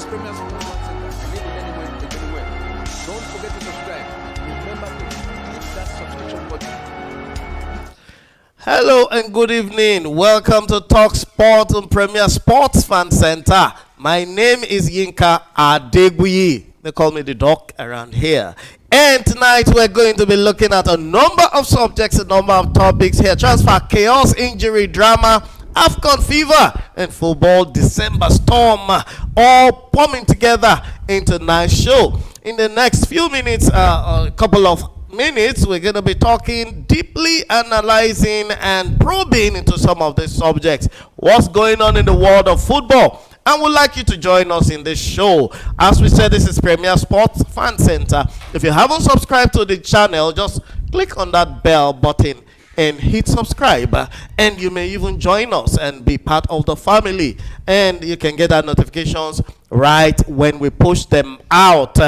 Premier Sports Fan Center. Live it anywhere, take it anywhere. Don't forget to subscribe. Remember to click that subscription button. Hello and good evening. Welcome to Talk Sport on Premier Sports Fan Center. My name is Yinka Adeguyi. They call me the doc around here. And tonight we're going to be looking at a number of subjects, a number of topics here. Transfer chaos, injury, drama, AFCON fever, and football December storm, all coming together into a nice show. In the next few minutes, a couple of minutes, we're going to be talking deeply, analyzing and probing into some of these subjects. What's going on in the world of football? And we'd like you to join us in this show. As we said, this is Premier Sports Fan Center. If you haven't subscribed to the channel, just click on that bell button and hit subscribe, and you may even join us and be part of the family, and you can get our notifications right when we push them out.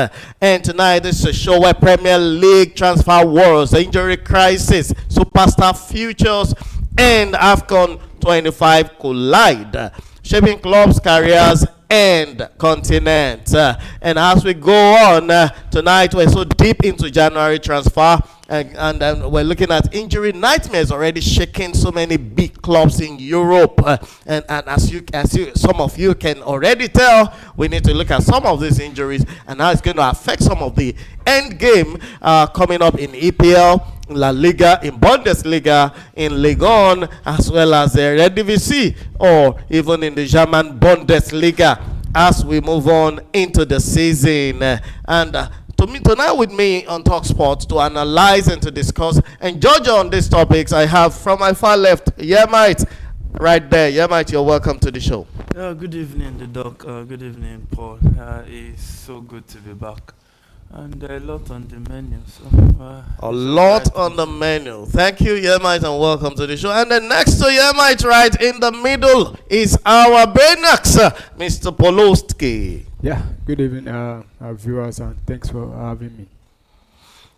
And tonight this is a show where Premier League transfer wars, injury crisis, superstar futures, and AFCON 25 collide, shaping clubs, careers, and continents. And as we go on, tonight we're so deep into January transfer, and we're looking at injury nightmares already shaking so many big clubs in Europe. And as you some of you can already tell, we need to look at some of these injuries and how it's going to affect some of the end game coming up in EPL, in La Liga, in Bundesliga, in Ligue 1, as well as the Eredivisie, or even in the German Bundesliga as we move on into the season. And tonight with me on Talk Sports to analyze and to discuss and judge on these topics, I have from my far left, Yemite, right there. Yemite, you're welcome to the show. Good evening, the doc. Good evening, Paul. It's so good to be back. And a lot on the menu. A lot on the menu. Thank you, Yemite, and welcome to the show. And then next to Yemite, right in the middle, is our Benax, Mr. Polostki. Yeah, good evening, our viewers, and thanks for having me.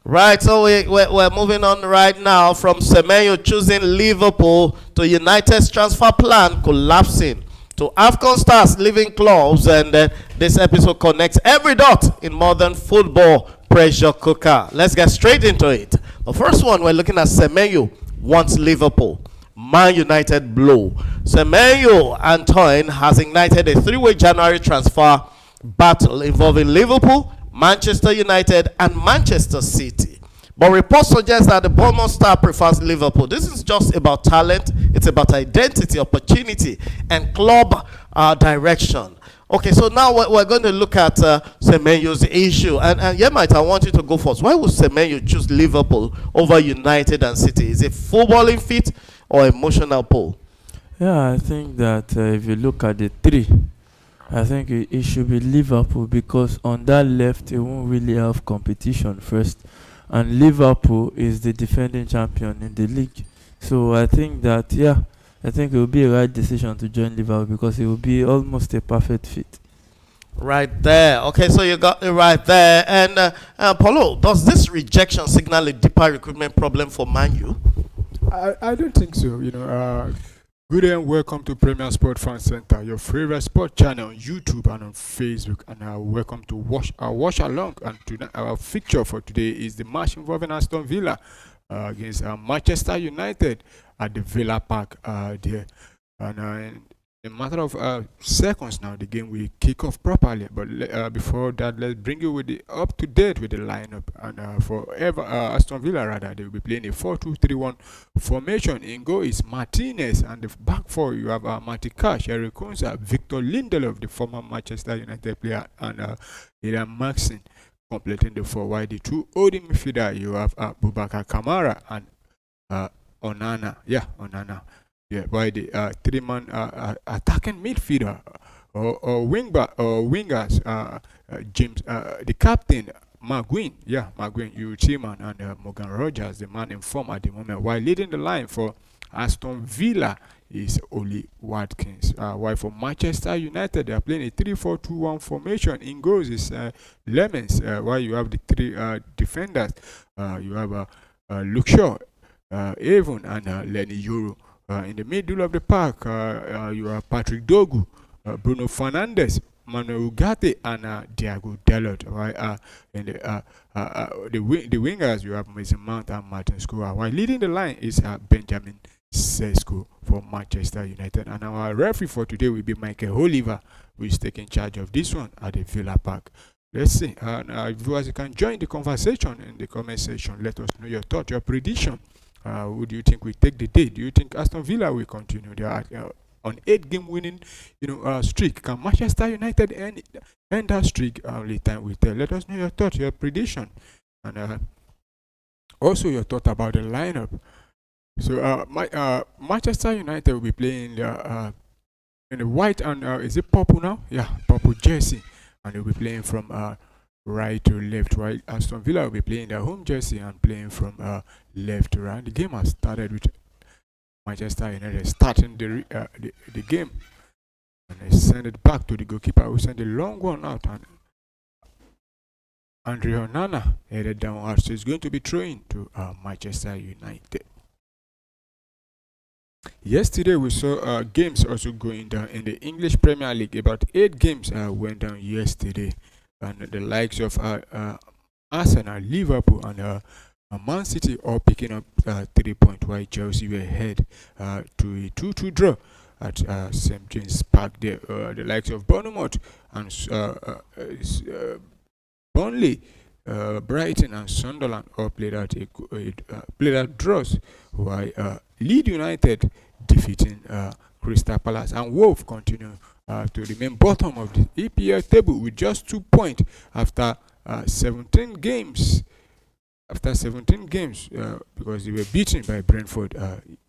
Right, so we're moving on right now from Semenyo choosing Liverpool to United's transfer plan collapsing, to AFCON stars leaving clubs, and this episode connects every dot in modern football pressure cooker. Let's get straight into it. The first one, we're looking at Semenyo wants Liverpool. Man United blow. Semenyo Antoine has ignited a three-way January transfer battle involving Liverpool, Manchester United, and Manchester City. But reports suggest that the Bournemouth star prefers Liverpool. This is just about talent. It's about identity, opportunity, and club direction. Okay, so now we're going to look at Semenyo's issue. And Yemite, I want you to go first. Why would Semenyo choose Liverpool over United and City? Is it footballing fit or emotional pull? Yeah, I think that if you look at the three, I think it should be Liverpool, because on that left, it won't really have competition first. And Liverpool is the defending champion in the league. So I think that, I think it will be a right decision to join Liverpool, because it will be almost a perfect fit. Right there. Okay, so you got it right there. And Paulo, does this rejection signal a deeper recruitment problem for Man U? I don't think so. Good day and welcome to Premier Sport Fan Center, your favorite sport channel on YouTube and on Facebook. And welcome to watch along. And tonight, our fixture for today is the match involving Aston Villa against Manchester United at the Villa Park there. And in a matter of seconds now, the game will kick off properly. But before that, let's bring you with the up to date with the lineup. And for Aston Villa, rather, they will be playing a 4-2-3-1 formation. In goal is Martinez, and the back four you have Matika, Sherry Konsa, Victor Lindelof, the former Manchester United player, and Ian Maxson completing the four. While the two holding midfielder, you have Boubacar Kamara and Onana. Onana. Yeah, by the three-man attacking midfielder or wingers, James, the captain, McGuinn, Uchiman, and Morgan Rogers, the man in form at the moment. While leading the line for Aston Villa is Oli Watkins. While for Manchester United, they are playing a 3-4-2-1 formation. In goals is Lemons. While you have the three defenders, you have Luke Shaw, Avon, and Lenny Euro. In the middle of the park, you have Patrick Dogu, Bruno Fernandes, Manuel Ugarte and Diego Dalot. Right, and the wingers you have Mason Mount and Martin Scorer. While leading the line is Benjamin Sesko for Manchester United. And our referee for today will be Michael Oliver, who is taking charge of this one at the Villa Park. Let's see. Viewers, you can join the conversation in the comment section. Let us know your thought, your prediction. Who do you think will take the day? Do you think Aston Villa will continue their on 8-game winning streak? Can Manchester United end that streak? Only time will tell. Let us know your thought, your prediction, and also your thought about the lineup. So Manchester United will be playing in the white and is it purple now? Yeah, purple jersey, and they'll be playing from right to left. While Aston Villa will be playing their home jersey and playing from left to right. The game has started with Manchester United starting the game, and they send it back to the goalkeeper who sent a long one out, and Andre Onana headed downwards. So it's going to be throwing to Manchester United. Yesterday we saw games also going down in the English Premier League. About 8 games went down yesterday, and the likes of Arsenal, Liverpool, and Man City all picking up 3 points, while Chelsea were ahead to a 2-2 draw at St James Park. There, the likes of Bournemouth and Burnley, Brighton, and Sunderland all played out draws, while Leeds United defeating Crystal Palace, and Wolves continue to remain bottom of the EPL table with just 2 points after 17 games. Because they were beaten by Brentford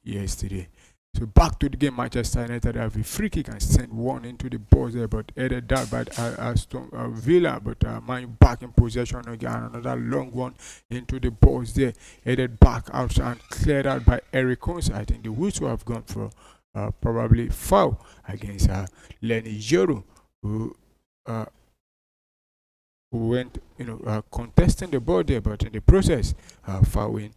yesterday. So back to the game. Manchester United have a free kick and sent one into the box there, but headed down by Aston Villa. But Man back in possession again. Another long one into the box there, headed back out and cleared out by Eric Konsa. I think the whistle have gone for probably foul against Lenny Joro, who went contesting the ball there, but in the process fouling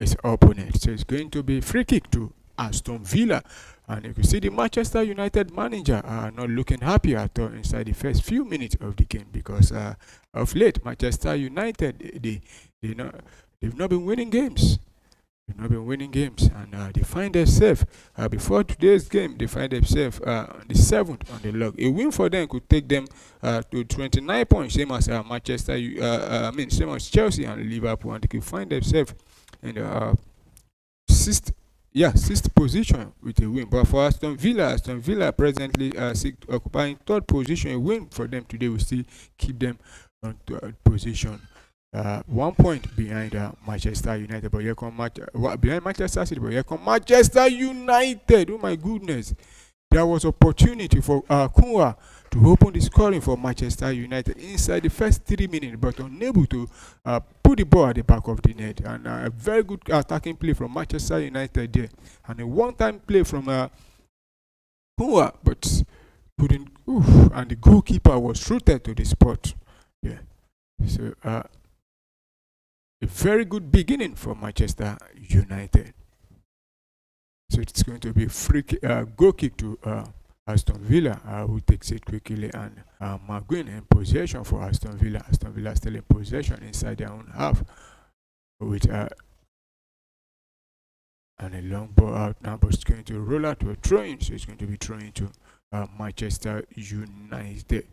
his opponent. So it's going to be free kick to Aston Villa, and you can see the Manchester United manager not looking happy at all inside the first few minutes of the game, because of late Manchester United they've not been winning games. And they find themselves before today's game. They find themselves the 7th on the log. A win for them could take them to 29 points, same as same as Chelsea and Liverpool, and they could find themselves in the sixth position with a win. But for Aston Villa presently occupying 3rd position. A win for them today will still keep them on 3rd position. 1 point behind Manchester United, but here come behind Manchester City, but here come Manchester United. Oh my goodness! There was opportunity for Kunwa to open the scoring for Manchester United inside the first 3 minutes, but unable to put the ball at the back of the net. And a very good attacking play from Manchester United there, and a one-time play from Kunwa, but couldn't. And the goalkeeper was rooted to the spot. Yeah, so. A very good beginning for Manchester United. So it's going to be free goal kick to Aston Villa, who takes it quickly, and McGuinn in possession for Aston Villa. Aston Villa still in possession inside their own half, with and a long ball out now, but it's going to roll out to a throw-in. So it's going to be thrown to Manchester United.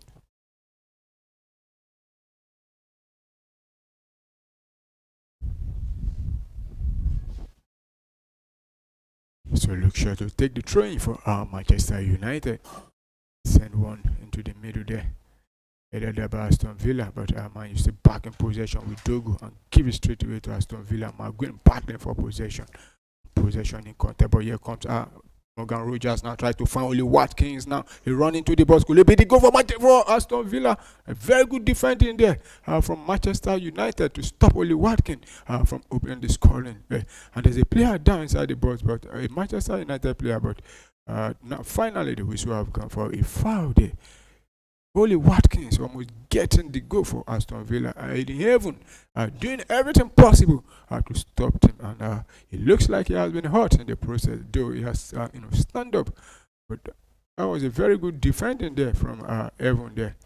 So look sure to take the throw-in for Manchester United. Send one into the middle there. Headed there by Aston Villa, but Man used to back in possession with Dogo and give it straight away to Aston Villa. McGuinn back there for possession. Possession in contact, but here comes Morgan Rogers now try to find Oli Watkins. Now he run into the box. Could it be the goal for Aston Villa? A very good defending there from Manchester United to stop Oli Watkins from opening the scoring. And there's a player down inside the box, but a Manchester United player. But now finally the whistle have gone for a foul there. Oli Watkins almost getting the goal for Aston Villa. In heaven, doing everything possible to stop him, and it looks like he has been hurt in the process, though he has stand up. But That was a very good defending there from Evan there.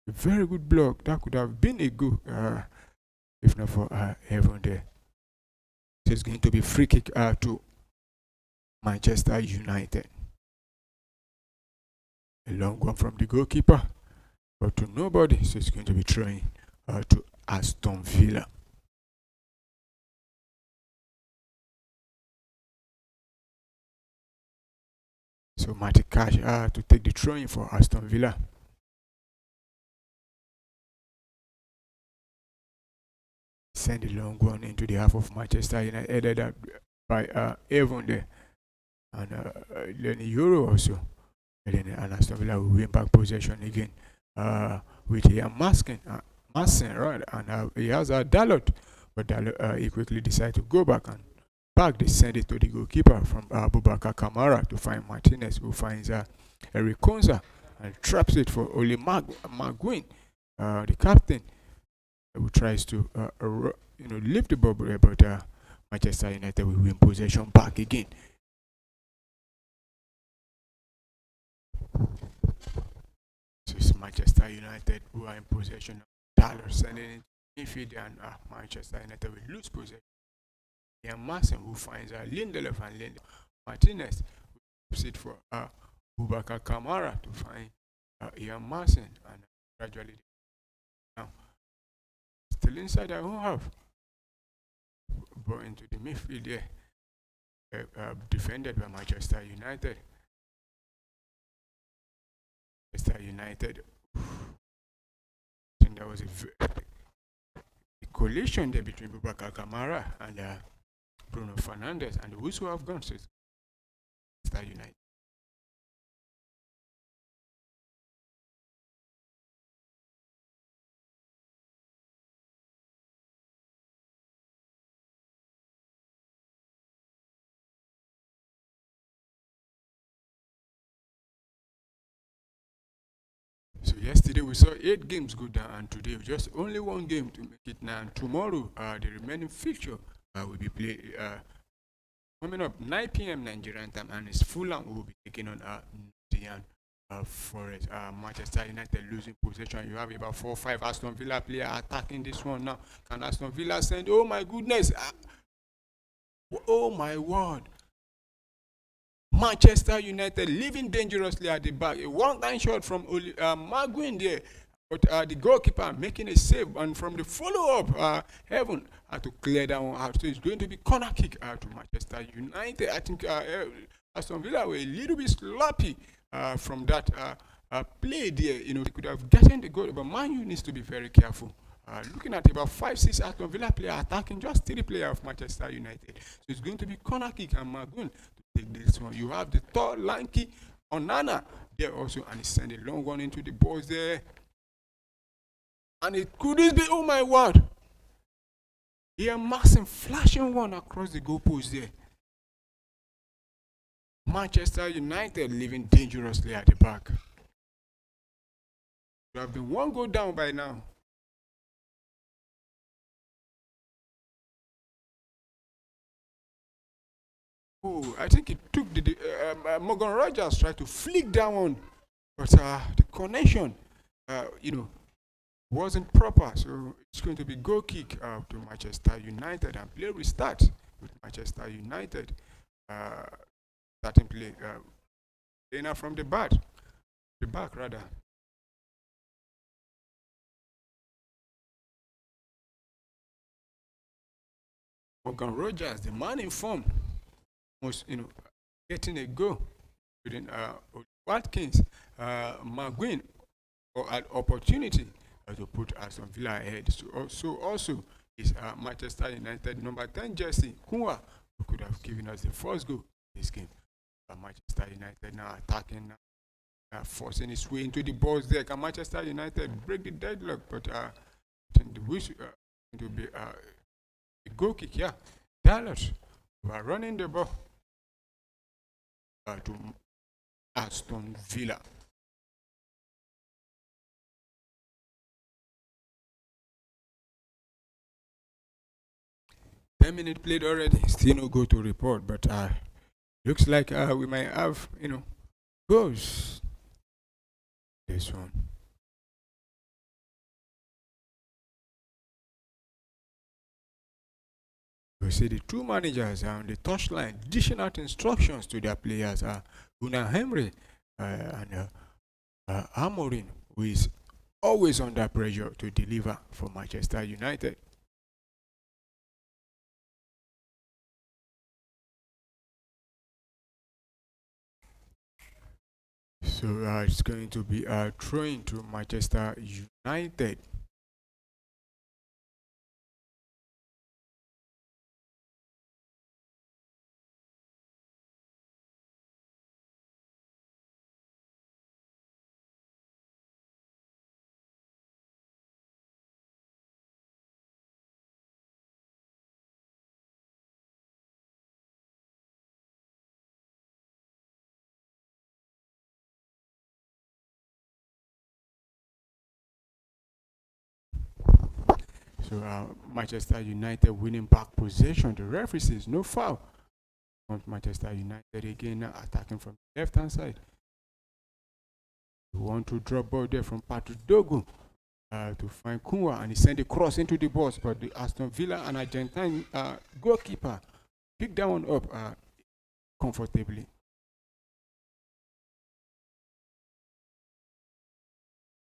A very good block. That could have been a goal if not for Evan there. So it's going to be free kick to Manchester United. A long one from the goalkeeper, but to nobody. So it's going to be throwing to Aston Villa. So Matty Cash to take the throwing for Aston Villa. Send the long one into the half of Manchester United, headed up by Evan there. And then Euro also. And then Aston Villa will win back possession again with Masson, right? And he has a Dalot, but Dalot, he quickly decided to go back and back. They send it to the goalkeeper from Boubacar Kamara to find Martinez, who finds Eric Konza and traps it for Oli Maguin, the captain, who tries to lift the ball, but Manchester United will win possession back again. So it's Manchester United who are in possession of Dalot, sending it midfield, and Manchester United will lose possession. Ian Masson, who finds Lindelof, and Lindelof. Martinez will sit for Boubacar Kamara to find Ian Masson, and gradually now still inside their own half, but into the midfield there, defended by Manchester United. Manchester United. I think there was a collision there between Boubacar Kamara and Bruno Fernandes, and the whistle have gone. So it's Manchester United. So yesterday we saw 8 games go down, and today just only 1 game to make it 9. Tomorrow, the remaining fixture will be played coming up 9 p.m. Nigerian time, and it's Fulham will be taking on Nottingham Forest. Manchester United losing possession. You have about 4 or 5 Aston Villa players attacking this one now. Can Aston Villa send? Oh my goodness! Oh my word! Manchester United living dangerously at the back. A one-time shot from Maguin there, but the goalkeeper making a save, and from the follow-up, Heaven had to clear that one out. So it's going to be corner kick to Manchester United. I think Aston Villa were a little bit sloppy from that play there. They could have gotten the goal, but Man U needs to be very careful. Looking at about 5-6 Aston Villa players attacking just 3 players of Manchester United. So it's going to be corner kick, and Maguin take this one. You have the tall, lanky Onana there also, and he's sending a long one into the box there. And it could be, oh my word! Here, Masson flashing one across the goalpost there. Manchester United living dangerously at the back. You have been 1 goal down by now. Oh, I think it took Morgan Rogers tried to flick that one, but the connection, wasn't proper. So it's going to be goal kick to Manchester United, and play restart with Manchester United starting play. Now from the back rather. Morgan Rogers, the man in form, was getting a goal within Watkins, Maguin, or an opportunity to put Aston Villa ahead. So also is Manchester United number 10 jersey Kua, who could have given us the first goal in this game. Manchester United now attacking, forcing its way into the box there. Can Manchester United break the deadlock? But I think the wish to be a goal kick. Yeah, Dallas were running the ball to Aston Villa. Minutes played already. Still no go to report, but Looks like we might have, goals. This one. We see the two managers on the touchline dishing out instructions to their players. Una Henry and Amorin, who is always under pressure to deliver for Manchester United. So it's going to be throwing to Manchester United. So Manchester United winning back possession. The referee says no foul. Manchester United again attacking from the left hand side. We want to drop ball there from Patrick Dogu to find Kunwa, and he sent a cross into the box, but the Aston Villa and Argentine goalkeeper picked that one up comfortably.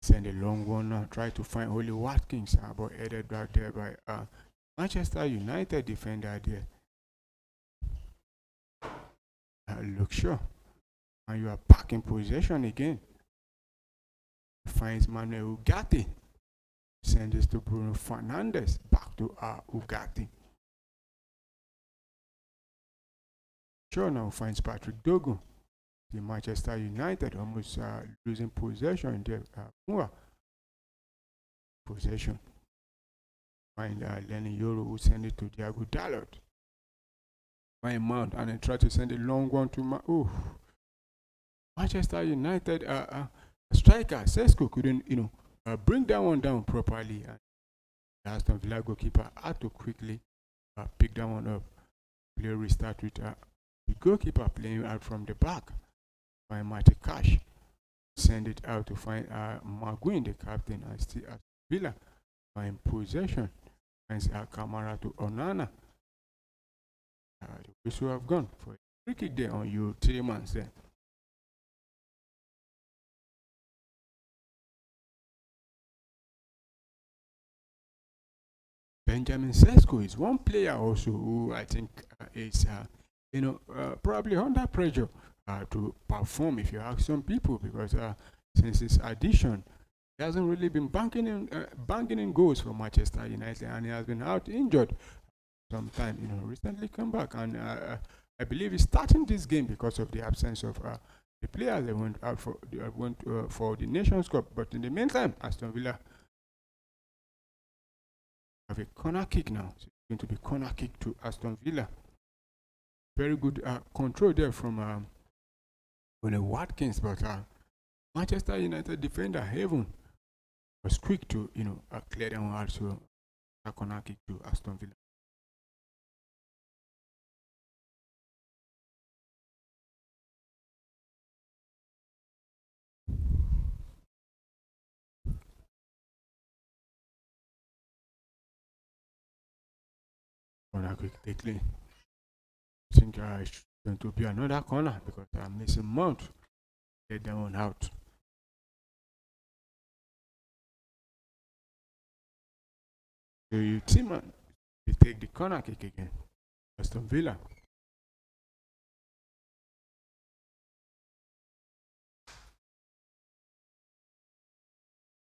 Send a long one now, try to find Oli Watkins, but headed back there by Manchester United defender there. Look sure. And you are back in possession again. Finds Manuel Ugarte. Send this to Bruno Fernandes. Back to Ugarte. Sure now finds Patrick Dogu. The Manchester United almost losing possession there. Possession. Find Lenny Yoro, who send it to Diego Dalot. Find Mount and then try to send a long one to Manchester United striker Sesko couldn't bring that one down properly, and the Aston Villa goalkeeper had to quickly pick that one up. Play restart with the goalkeeper playing out from the back. Find Matty Cash, send it out to find Maguin, the captain, and still at Villa. Find possession, finds Kamara to Onana. The whistle have gone for a free kick there on you 3 months there. Benjamin Sesko is one player also who I think is probably under pressure to perform, if you ask some people, because since his addition, he hasn't really been banking in goals for Manchester United, and he has been out injured sometime. Recently come back, and I believe he's starting this game because of the absence of the players that went out for the Nations Cup. But in the meantime, Aston Villa have a corner kick now. So it's going to be corner kick to Aston Villa. Very good control there from Oli Watkins, but Manchester United defender Haven was quick to clear them out. So a corner kick to Aston Villa. Corner kick quickly. I think it's going to be another corner because I'm missing Mount. Get that one out. So you see, man, they take the corner kick again. Aston Villa.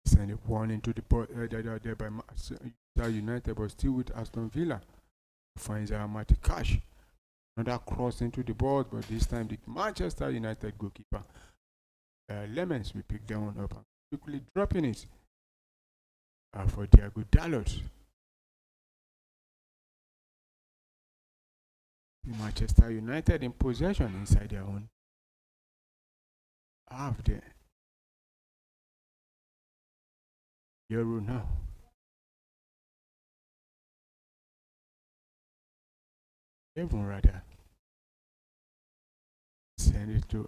Send it one into the ball there by Manchester United, but still with Aston Villa. Finds Matty Cash. Another cross into the board, but this time the Manchester United goalkeeper Lemons will pick that one up and quickly dropping it for Diego Dalot. Manchester United in possession inside their own half there. Euro now. Even rather. Send it to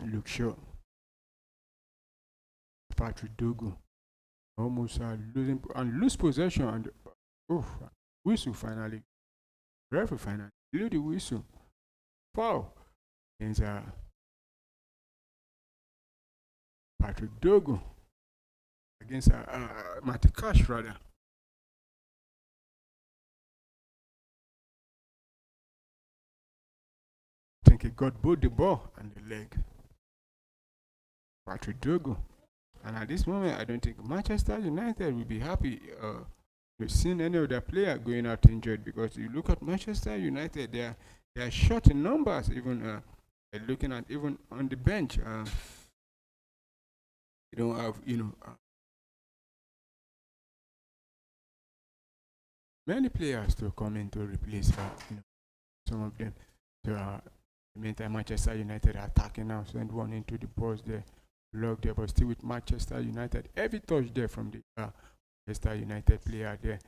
Luke Shaw. Patrick Dogu. Almost losing and lose possession and whistle finally. Referee finally blew the whistle. Foul against Patrick Dogu against Matikash rather. I think he got both the ball and the leg. Patrick Dogu. And at this moment, I don't think Manchester United will be happy with seeing any of their player going out injured, because you look at Manchester United, they are short in numbers. Even looking at even on the bench, you don't have many players to come in to replace some of them. So the meantime, Manchester United are attacking now, send one into the box there. Locked there, but still with Manchester United. Every touch there from the Manchester United player there.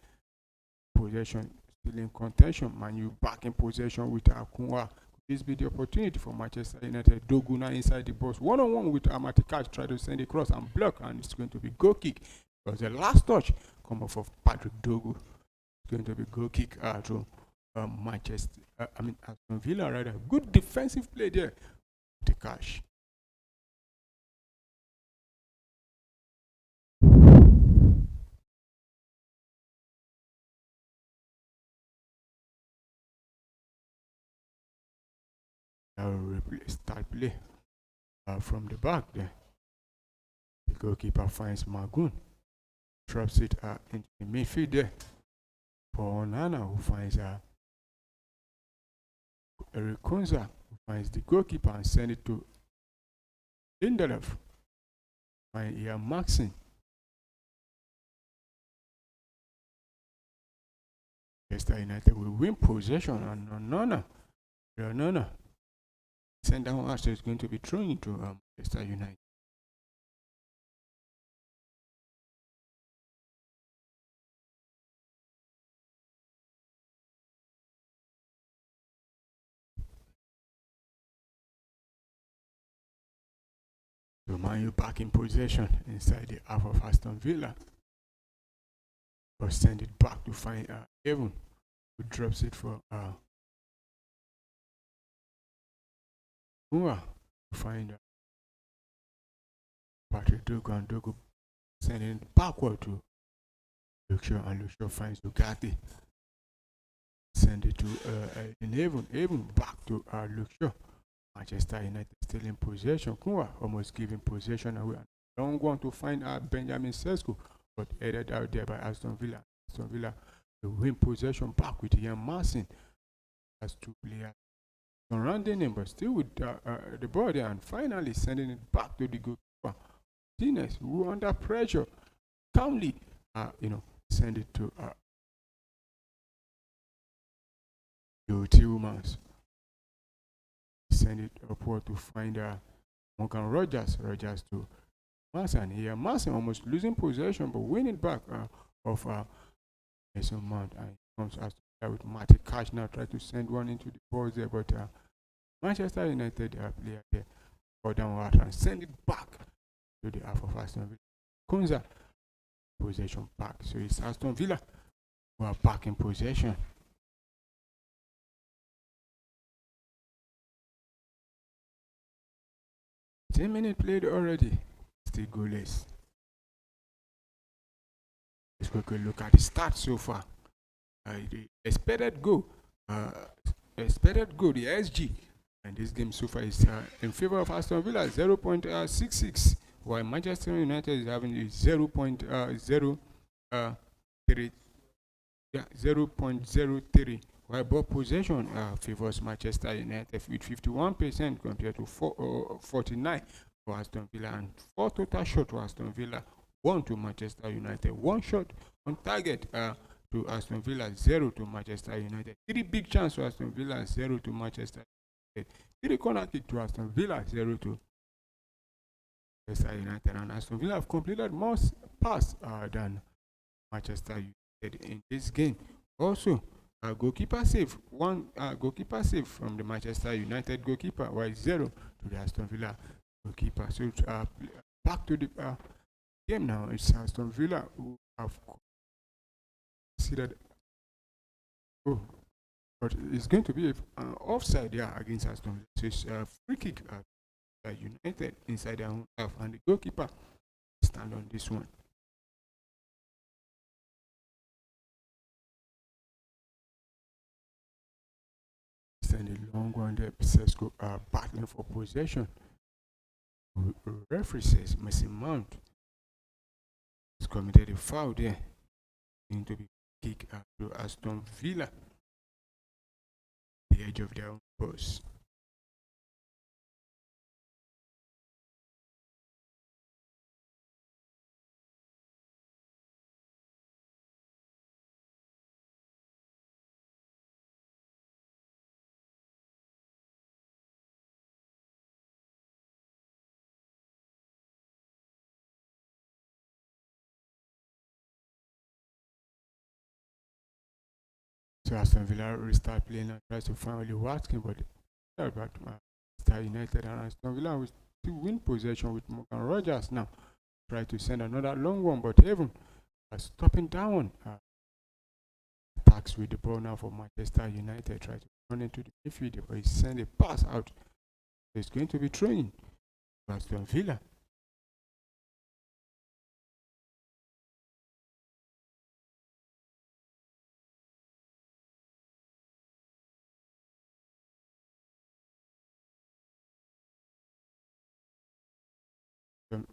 Possession still in contention. Man, you back in possession with Akunwa. This be the opportunity for Manchester United. Dogu now inside the box. One-on-one with Amatikash. Try to send it across and block, and it's going to be goal kick. Because the last touch come off of Patrick Dogu. It's going to be goal kick to Aston Villa rather. Good defensive play there. Amatikash. Start play from the back there. The goalkeeper finds Magoon, drops it into the midfield there for Onana, who finds Eric Kunza, who finds the goalkeeper and send it to Lindelof. Find here Maxson. Manchester United will win possession on Onana. Send down after is going to be thrown into Manchester United. So Man U back in possession inside the half of Aston Villa. But send it back to find Evan, who drops it for to find Patrick Dogu, and Dogu sending it backward to Luxor, and Luxor finds Ugarte. Send it to Evan back to Luxor. Manchester United still in possession. Kunwa almost giving possession away. Long one to find Benjamin Sesko, but headed out there by Aston Villa. Aston Villa will win possession back with Ian Marcin. That's two players surrounding him, but still with the ball there, and finally sending it back to the goalkeeper. Martinez, who under pressure, calmly, send it to Tillmans. Send it upward to find Morgan Rogers to Marcin. Here, Marcin almost losing possession, but winning back of Mason Mount, and comes as with Matikash now try to send one into the box there, but Manchester United player there fall down water and send it back to the half of Aston Villa. Kunza possession back, so it's Aston Villa who are back in possession. Ten minutes played already, still goalless. Let's quickly look at the stats so far. The expected goal, the SG, and this game so far is in favor of Aston Villa 0.66, while Manchester United is having 0.03, while ball possession favors Manchester United with 51% compared to 49 for Aston Villa, and 4 total shots for Aston Villa, 1 to Manchester United, 1 shot on target to Aston Villa, 0 to Manchester United. 3 big chances to Aston Villa, 0 to Manchester United. 3 corner kick to Aston Villa, 0 to Manchester United. And Aston Villa have completed more pass than Manchester United in this game. Also, goalkeeper save. One goalkeeper save from the Manchester United goalkeeper, while 0 to the Aston Villa goalkeeper. So back to the game now. It's Aston Villa who have considered. Oh, but it's going to be an offside there against Aston Villa. So it's a free kick United inside their own half, and the goalkeeper stand on this one. Send a long one there. Sesko battling for possession. Referee says Messi Mount has committed a foul there. Going to be kick to Aston Villa. The edge of their own post. So Aston Villa restart playing and tries to find only Watkins, but Manchester United and Aston Villa will still win possession with Morgan Rogers now. Try to send another long one, but even stopping down attacks with the ball now for Manchester United. Try to run into the midfield, but he sent a pass out. So it's going to be training for Aston Villa.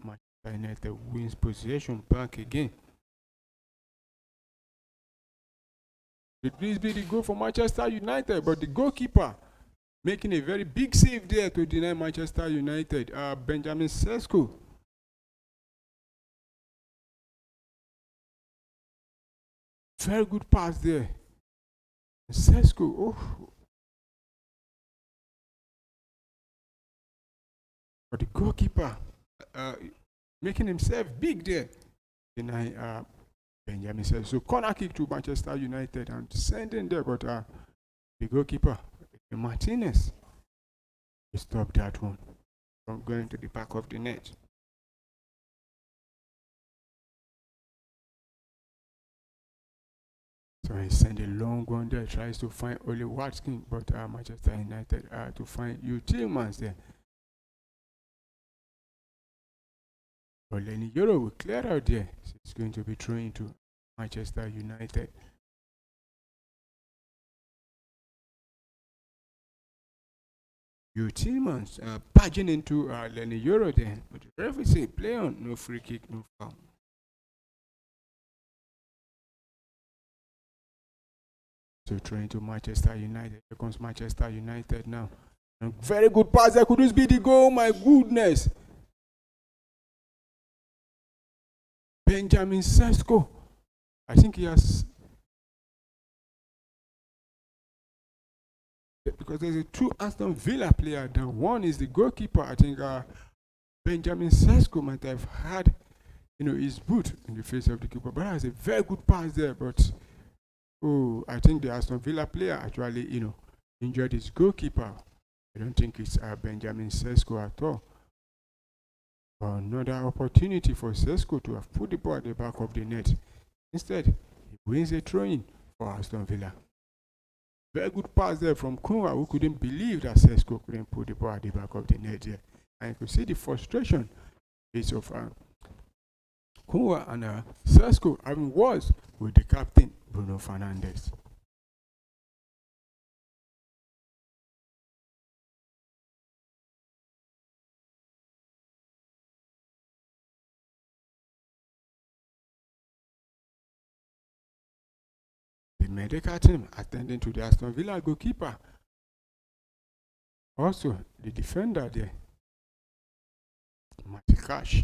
Manchester United wins possession back again. Did this be the goal for Manchester United? But the goalkeeper making a very big save there to deny Manchester United. Benjamin Sesko. Very good pass there. Sesko. Oh. But the goalkeeper making himself big there. Deny Benjamin Sesko. So corner kick to Manchester United and sending there, but the goalkeeper Martinez stopped that one from going to the back of the net. So he sent a long one there, tries to find Oli Watkins, but Manchester United to find Tillmans there. But Lenny Yoro will clear out there. So it's going to be thrown to Manchester United. Tillmans barging into Lenny Yoro there. But the referee say play on, no free kick, no foul. So trying to Manchester United. Here comes Manchester United now. And very good pass there. Could this be the goal? My goodness. Benjamin Sesko. I think he has, because there's a two Aston Villa player down. One is the goalkeeper. I think Benjamin Sesko might have had, his boot in the face of the keeper. But that's a very good pass there. But I think the Aston Villa player actually, injured his goalkeeper. I don't think it's Benjamin Sesko at all. Another opportunity for Sesko to have put the ball at the back of the net. Instead, he wins a throw-in for Aston Villa. Very good pass there from Kunwa, who couldn't believe that Sesko couldn't put the ball at the back of the net there. And you could see the frustration face of Kunwa and Sesko having words with the captain, Bruno Fernandes. The medical team attending to the Aston Villa goalkeeper. Also, the defender there, Matty Cash.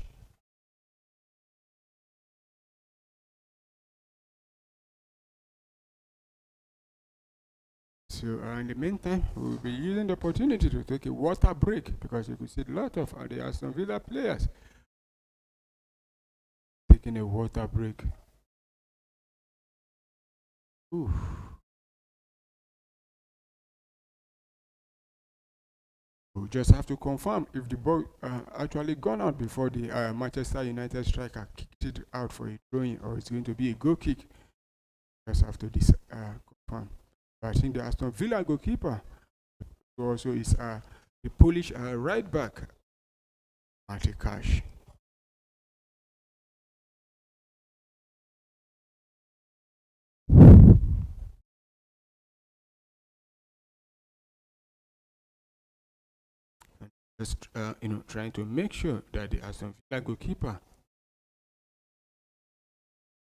So in the meantime, we'll be using the opportunity to take a water break, because you could see a lot of the Aston Villa players taking a water break. Ooh. we just have to confirm if the ball actually gone out before the Manchester United striker kicked it out for a throwing, or it's going to be a goal kick. Just have to confirm. I think the Aston Villa goalkeeper also is the Polish right back, Matty Cash. Just trying to make sure that the Aston Villa goalkeeper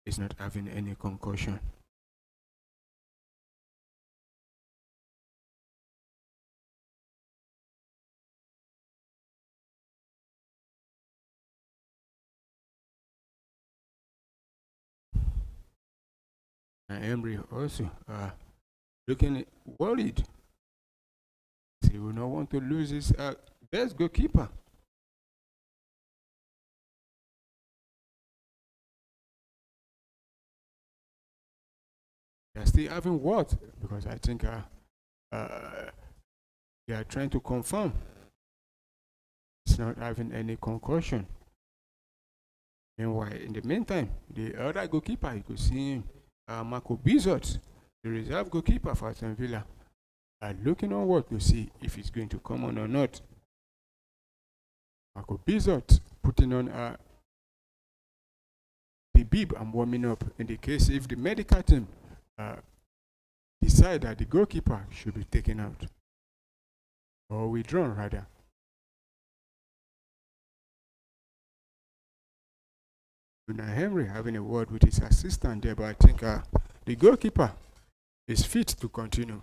is not having any concussion. And Emery also looking worried. He will not want to lose his best goalkeeper. They are still having what? Because I think they are trying to confirm it's not having any concussion. Meanwhile, in the meantime, the other goalkeeper, you could see him, Marco Bizot, the reserve goalkeeper for Aston Villa, looking onward to see if he's going to come on or not. Marco Bizot putting on the bib and warming up in the case if the medical team decide that the goalkeeper should be taken out or withdrawn rather. Unai Emery having a word with his assistant there, but I think the goalkeeper is fit to continue.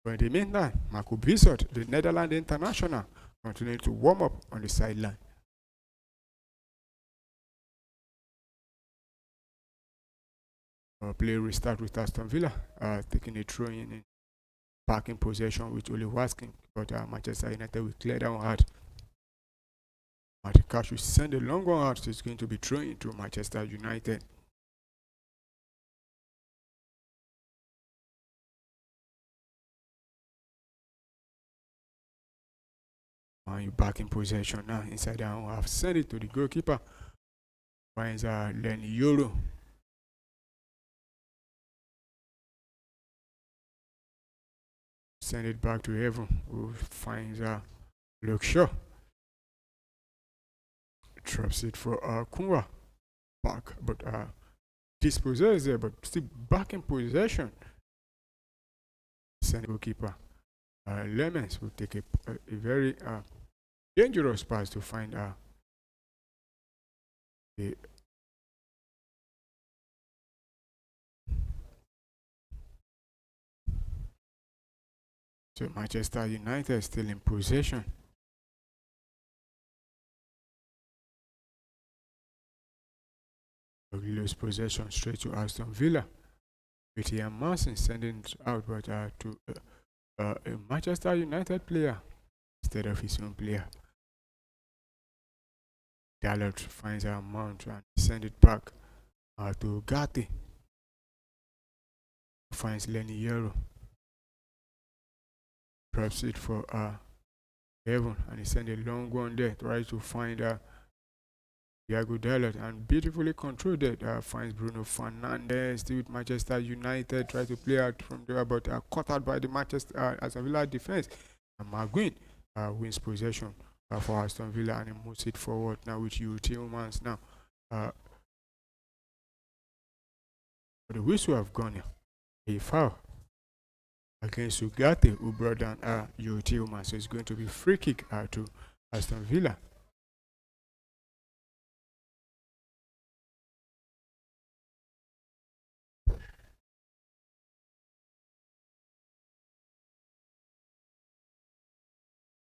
But in the meantime, Marco Bizot, the Netherlands international, continuing to warm up on the sideline. Play restart with Aston Villa, taking a throw in back in possession with Oli Watkins, but Manchester United will clear down hard. Matty Cash will send a long one out, so it's going to be thrown into Manchester United. And you back in possession now inside the half. Send it to the goalkeeper. Finds Lenny Euro. Send it back to Evan, who finds Luke Shaw. Drops it for Kunwa. Back, but dispossessed there, but still back in possession. Send goalkeeper. Lemons will take a very dangerous pass to find the so Manchester United still in possession. Lose possession straight to Aston Villa. With Ian Martin sending it out, but to a Manchester United player instead of his own player. Dalot finds a mount and send it back to Gatti. Finds Lenny Euro. Drops it for Evan, and he sends a long one there. Tries to find Diego Dalot and beautifully controlled it. Finds Bruno Fernandes still with Manchester United. Tries to play out from there, but caught out by the Manchester Aston Villa defense. And McGuinn wins possession for Aston Villa, and he moves it forward now with Tillmans now. But the whistle have gone. A foul against Ugarte, who brought down Tillmans. So it's going to be free kick to Aston Villa.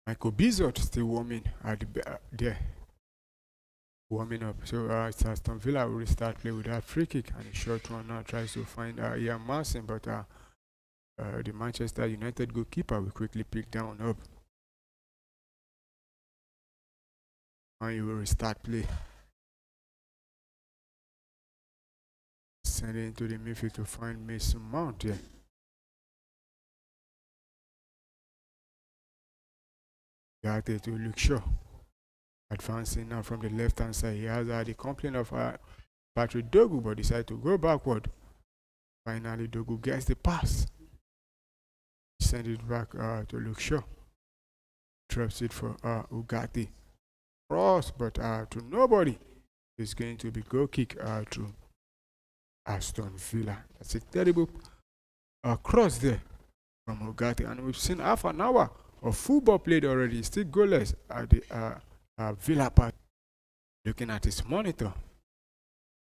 Michael Bizot still warming at there. Warming up. So it's Aston Villa will restart play with that free kick, and a short one now tries to find Ian Martin, but the Manchester United goalkeeper will quickly pick down up. And you will restart play. Send it into the midfield to find Mason Mount here. Ugarte to Luke Shaw. Advancing now from the left hand side. He has the complaint of Patrick Dogu, but decided to go backward. Finally, Dogu gets the pass. Send it back to Luke Shaw. Drops it for Ugarte. Cross, but to nobody. It's going to be goal kick to Aston Villa. That's a terrible cross there from Ugarte. And we've seen half an hour of football played already. Still goalless at the Villa Park. Looking at his monitor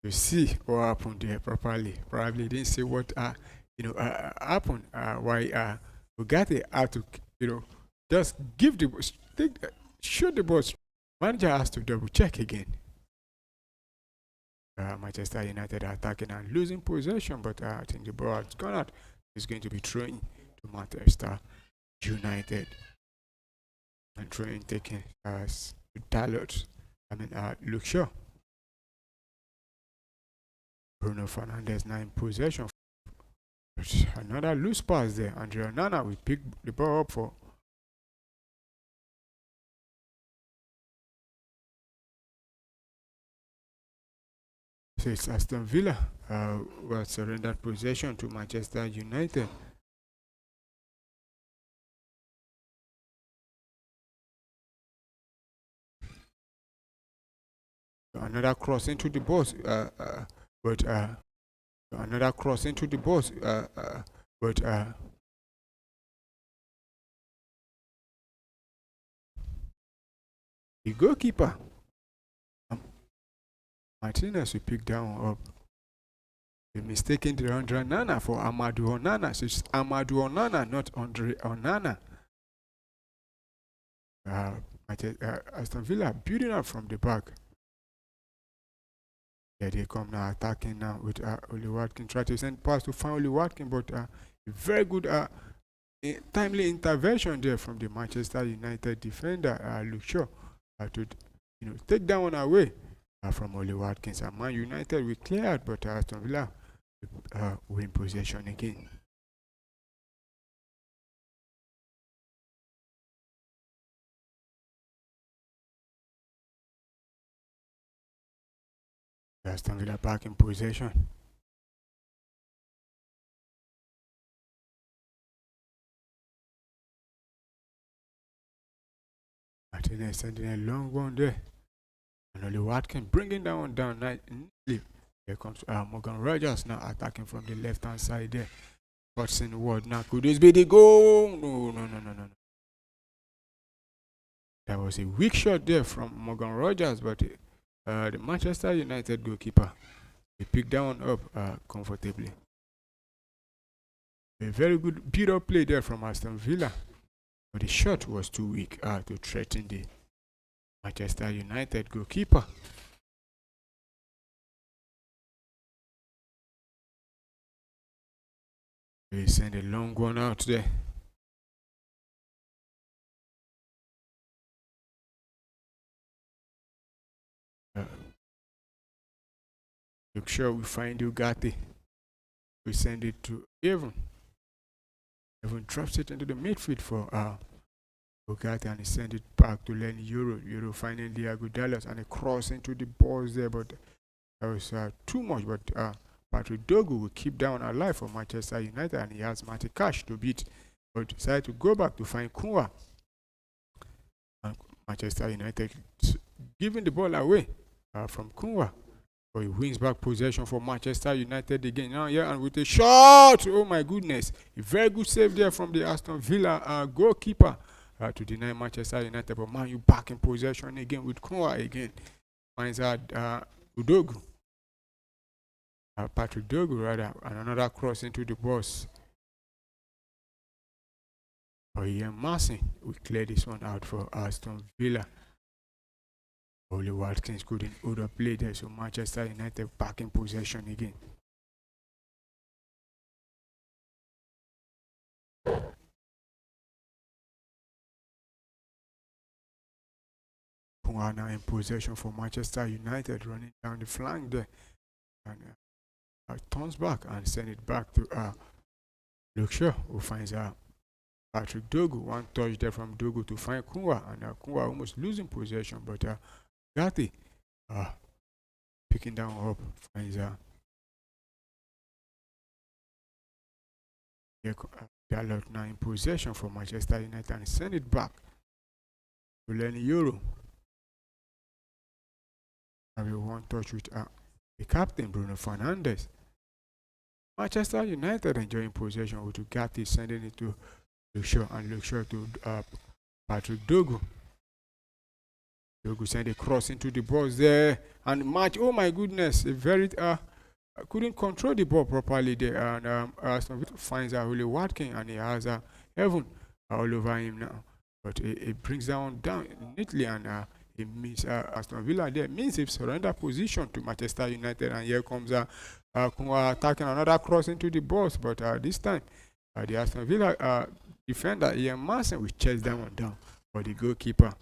to see what happened there properly. Probably didn't see what happened. Why Ugarte had to just give the shoot the ball. Manager has to double check again. Manchester United attacking and losing possession, but I think the ball has gone out. It's going to be throwing to Manchester United. And throwing taken as Dalot. Luke Shaw. Bruno Fernandes now in possession. Another loose pass there. Andre Onana will pick the ball up for. So it's Aston Villa will surrender possession to Manchester United. Another cross into the box, but another cross into the box, but the goalkeeper Martinez will pick down up. They mistaken the Andre Onana for Amadou Onana. So it's Amadou Onana, not Andre Onana. Aston Villa building up from the back. Yeah, they come now attacking now with Oli Watkins. Try to send pass to find Oli Watkins, but a very good timely intervention there from the Manchester United defender Luke Shaw to take that one away from Oli Watkins. And Man United will clear out, but Aston Villa win possession again. Aston Villa back in possession. Martinez sending a long one there. And Oli Watkins bringing that one down nicely. Here comes Morgan Rogers now attacking from the left hand side there. What's in the world now? Could this be the goal? No. That was a weak shot there from Morgan Rogers, but the Manchester United goalkeeper, he picked that one up comfortably. A very good build-up play there from Aston Villa, but the shot was too weak to threaten the Manchester United goalkeeper. They send a long one out there. Look sure we find Ugarte. We send it to Evan. Evan drops it into the midfield for Ugarte, and he send it back to Lenny Euro. Euro finding Diego Dallas and a cross into the balls there, but that was too much. But Patrick Dogu will keep down alive for Manchester United, and he has Matty Cash to beat, but decided to go back to find Kunwa. And Manchester United giving the ball away from Kunwa. But he wins back possession for Manchester United again. Now, yeah, and with a shot, oh my goodness, a very good save there from the Aston Villa goalkeeper to deny Manchester United. But Man U back in possession again with Kunwa again. Finds out Udogu. Patrick Dogu rather, and another cross into the box. Oh yeah, Massey, we clear this one out for Aston Villa. Oli Watkins couldn't hold up play there, so Manchester United back in possession again. Kunwa now in possession for Manchester United, running down the flank there, and turns back and send it back to Luke Shaw, who finds Patrick Dogu. One touch there from Dogu to find Kunwa, and Kunwa almost losing possession, but Gatti picking down up, finds Dalot now in possession for Manchester United and send it back to Lenny Euro. And we one touch with the captain Bruno Fernandes. Manchester United enjoying possession with Gatti sending it to Luke Shaw, and Luke Shaw to Patrick Dogu. Dogu send a cross into the box there, and match. Oh my goodness, a very couldn't control the ball properly there, and Aston Villa finds Oli Watkins, and he has Heaven all over him now. But it brings down neatly, and it means Aston Villa there means if surrender position to Manchester United, and here comes attacking another cross into the box, but this time the Aston Villa defender Ian Mason will chase that one down for the goalkeeper.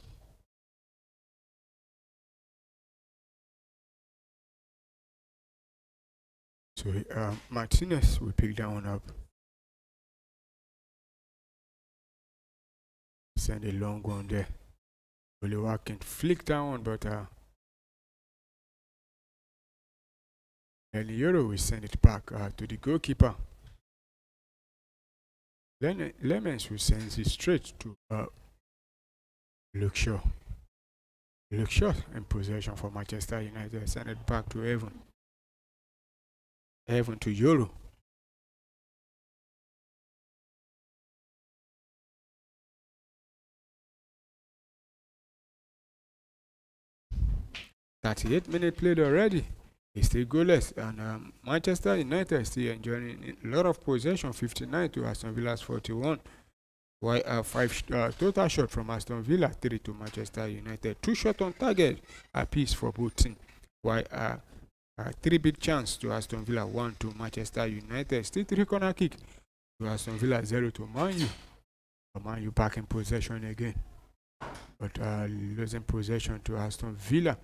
So Martinez will pick that one up. Send a long one there. Oliver can flick that one, but Euro will send it back to the goalkeeper. Lemens will send it straight to Luke Shaw. Luke Shaw in possession for Manchester United. Send it back to Evan. Evan to Euro. "38 minutes played already. It's still goalless, and Manchester United is still enjoying a lot of possession, 59 to Aston Villa's 41. While 5 total shot from Aston Villa, 3 to Manchester United. 2 shots on target apiece for both teams. While 3 big chance to Aston Villa, 1 to Manchester United. Still 3 corner kick to Aston Villa, 0 to Man U. Man U back in possession again, but losing possession to Aston Villa.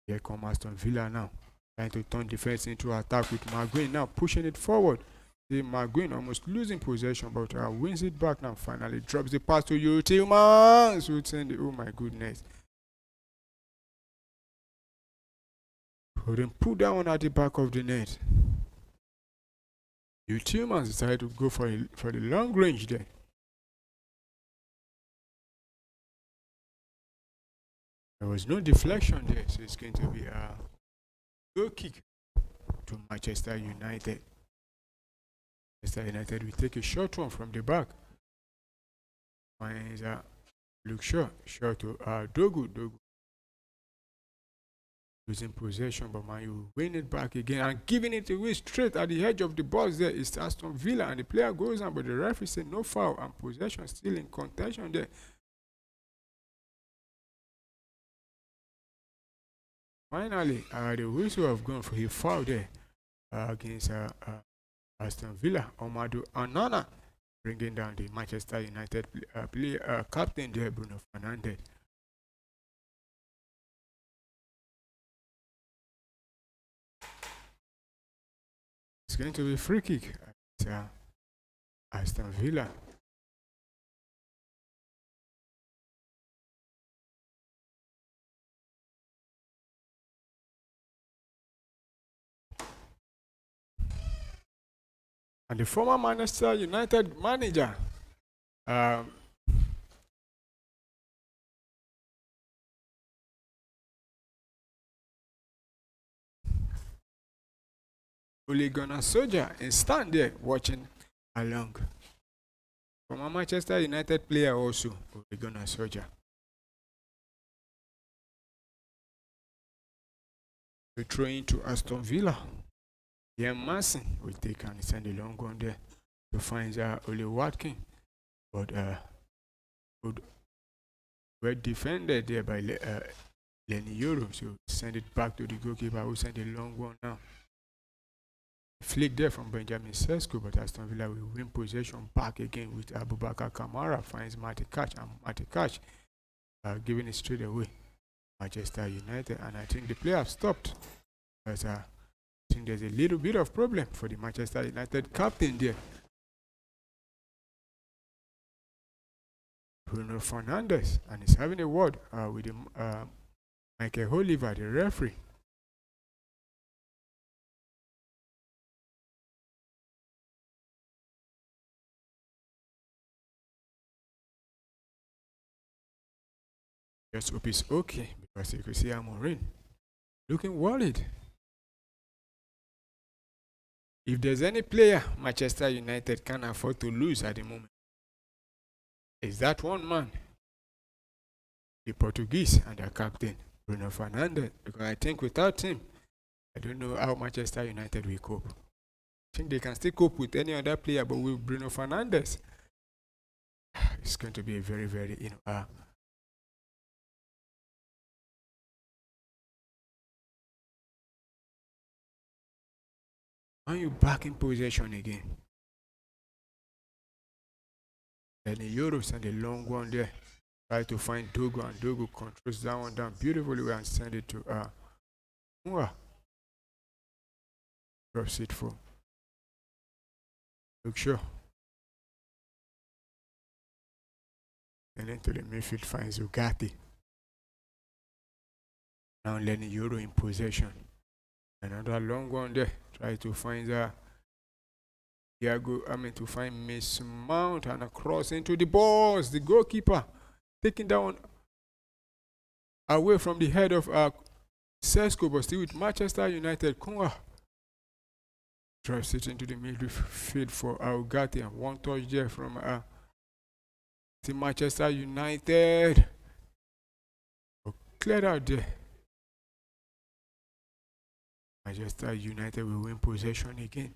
Here come Aston Villa now, trying to turn defense into attack with McGuinn now pushing it forward. See McGuinn almost losing possession, but wins it back now. Finally drops the pass to Yuri Tillmans. Oh my goodness. Couldn't put that one at the back of the net. Yuri Tillmans decided to go for the long range there. There was no deflection there, so it's going to be a goal kick to Manchester United. Manchester United will take a short one from the back. Finds Luke Shaw. Shaw to Dogu. Dogu losing possession, but Man U win it back again and giving it away straight at the edge of the box. There is Aston Villa, and the player goes on, but the referee said no foul, and possession still in contention there. Finally, the whistle have gone for a foul there against Aston Villa. Omadu Anana bringing down the Manchester United captain there, Bruno Fernandes. It's going to be a free kick at Aston Villa. And the former Manchester United manager, Ole Gunnar Solskjaer, is stand there watching along. Former Manchester United player also, Ole Gunnar Solskjaer. We throw into Aston Villa. Ian Mason will take and send a long one there to find Oli Watkins, but well defended there by Lenny Euro, so send it back to the goalkeeper who sent a long one now. Flick there from Benjamin Sesko, but Aston Villa will win possession back again with Abubakar Kamara. Finds Matty Cash, and Matty Cash giving it straight away. Manchester United, and I think the play have stopped. But I think there's a little bit of problem for the Manchester United captain there. Bruno Fernandes, and he's having a word with him, Michael Oliver, the referee. Just hope it's okay, because you can see Amorim looking worried. If there's any player Manchester United can't afford to lose at the moment, it's that one man, the Portuguese and their captain, Bruno Fernandes. Because I think without him, I don't know how Manchester United will cope. I think they can still cope with any other player, but with Bruno Fernandes, it's going to be a very, very, when you back in possession again, and the Euros and the long one there, try to find Dogo, and Dogo controls that one down beautifully and send it to Mua. Drops it for Look sure. And into the midfield finds Ugarte. Now Lenny Euro in possession. Another long one there. Try to find to find Mason Mount, and across into the balls. The goalkeeper taking down away from the head of Sesko, but still with Manchester United. Kunwa drives it into the midfield for Ugarte, and one touch there from Manchester United. Cleared out there. Manchester United will win possession again.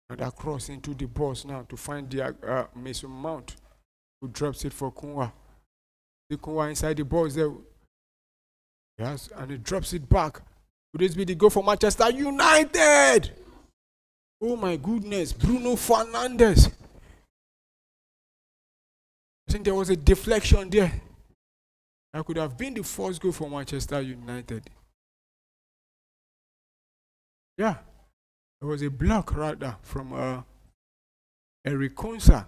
Another cross into the box now to find the Mason Mount, who drops it for Kunwa. The Kunwa inside the box there. Yes, and he drops it back. Would this be the goal for Manchester United? Oh my goodness, Bruno Fernandes. I think there was a deflection there. That could have been the first goal for Manchester United. Yeah, there was a block rather from Eric Konsa.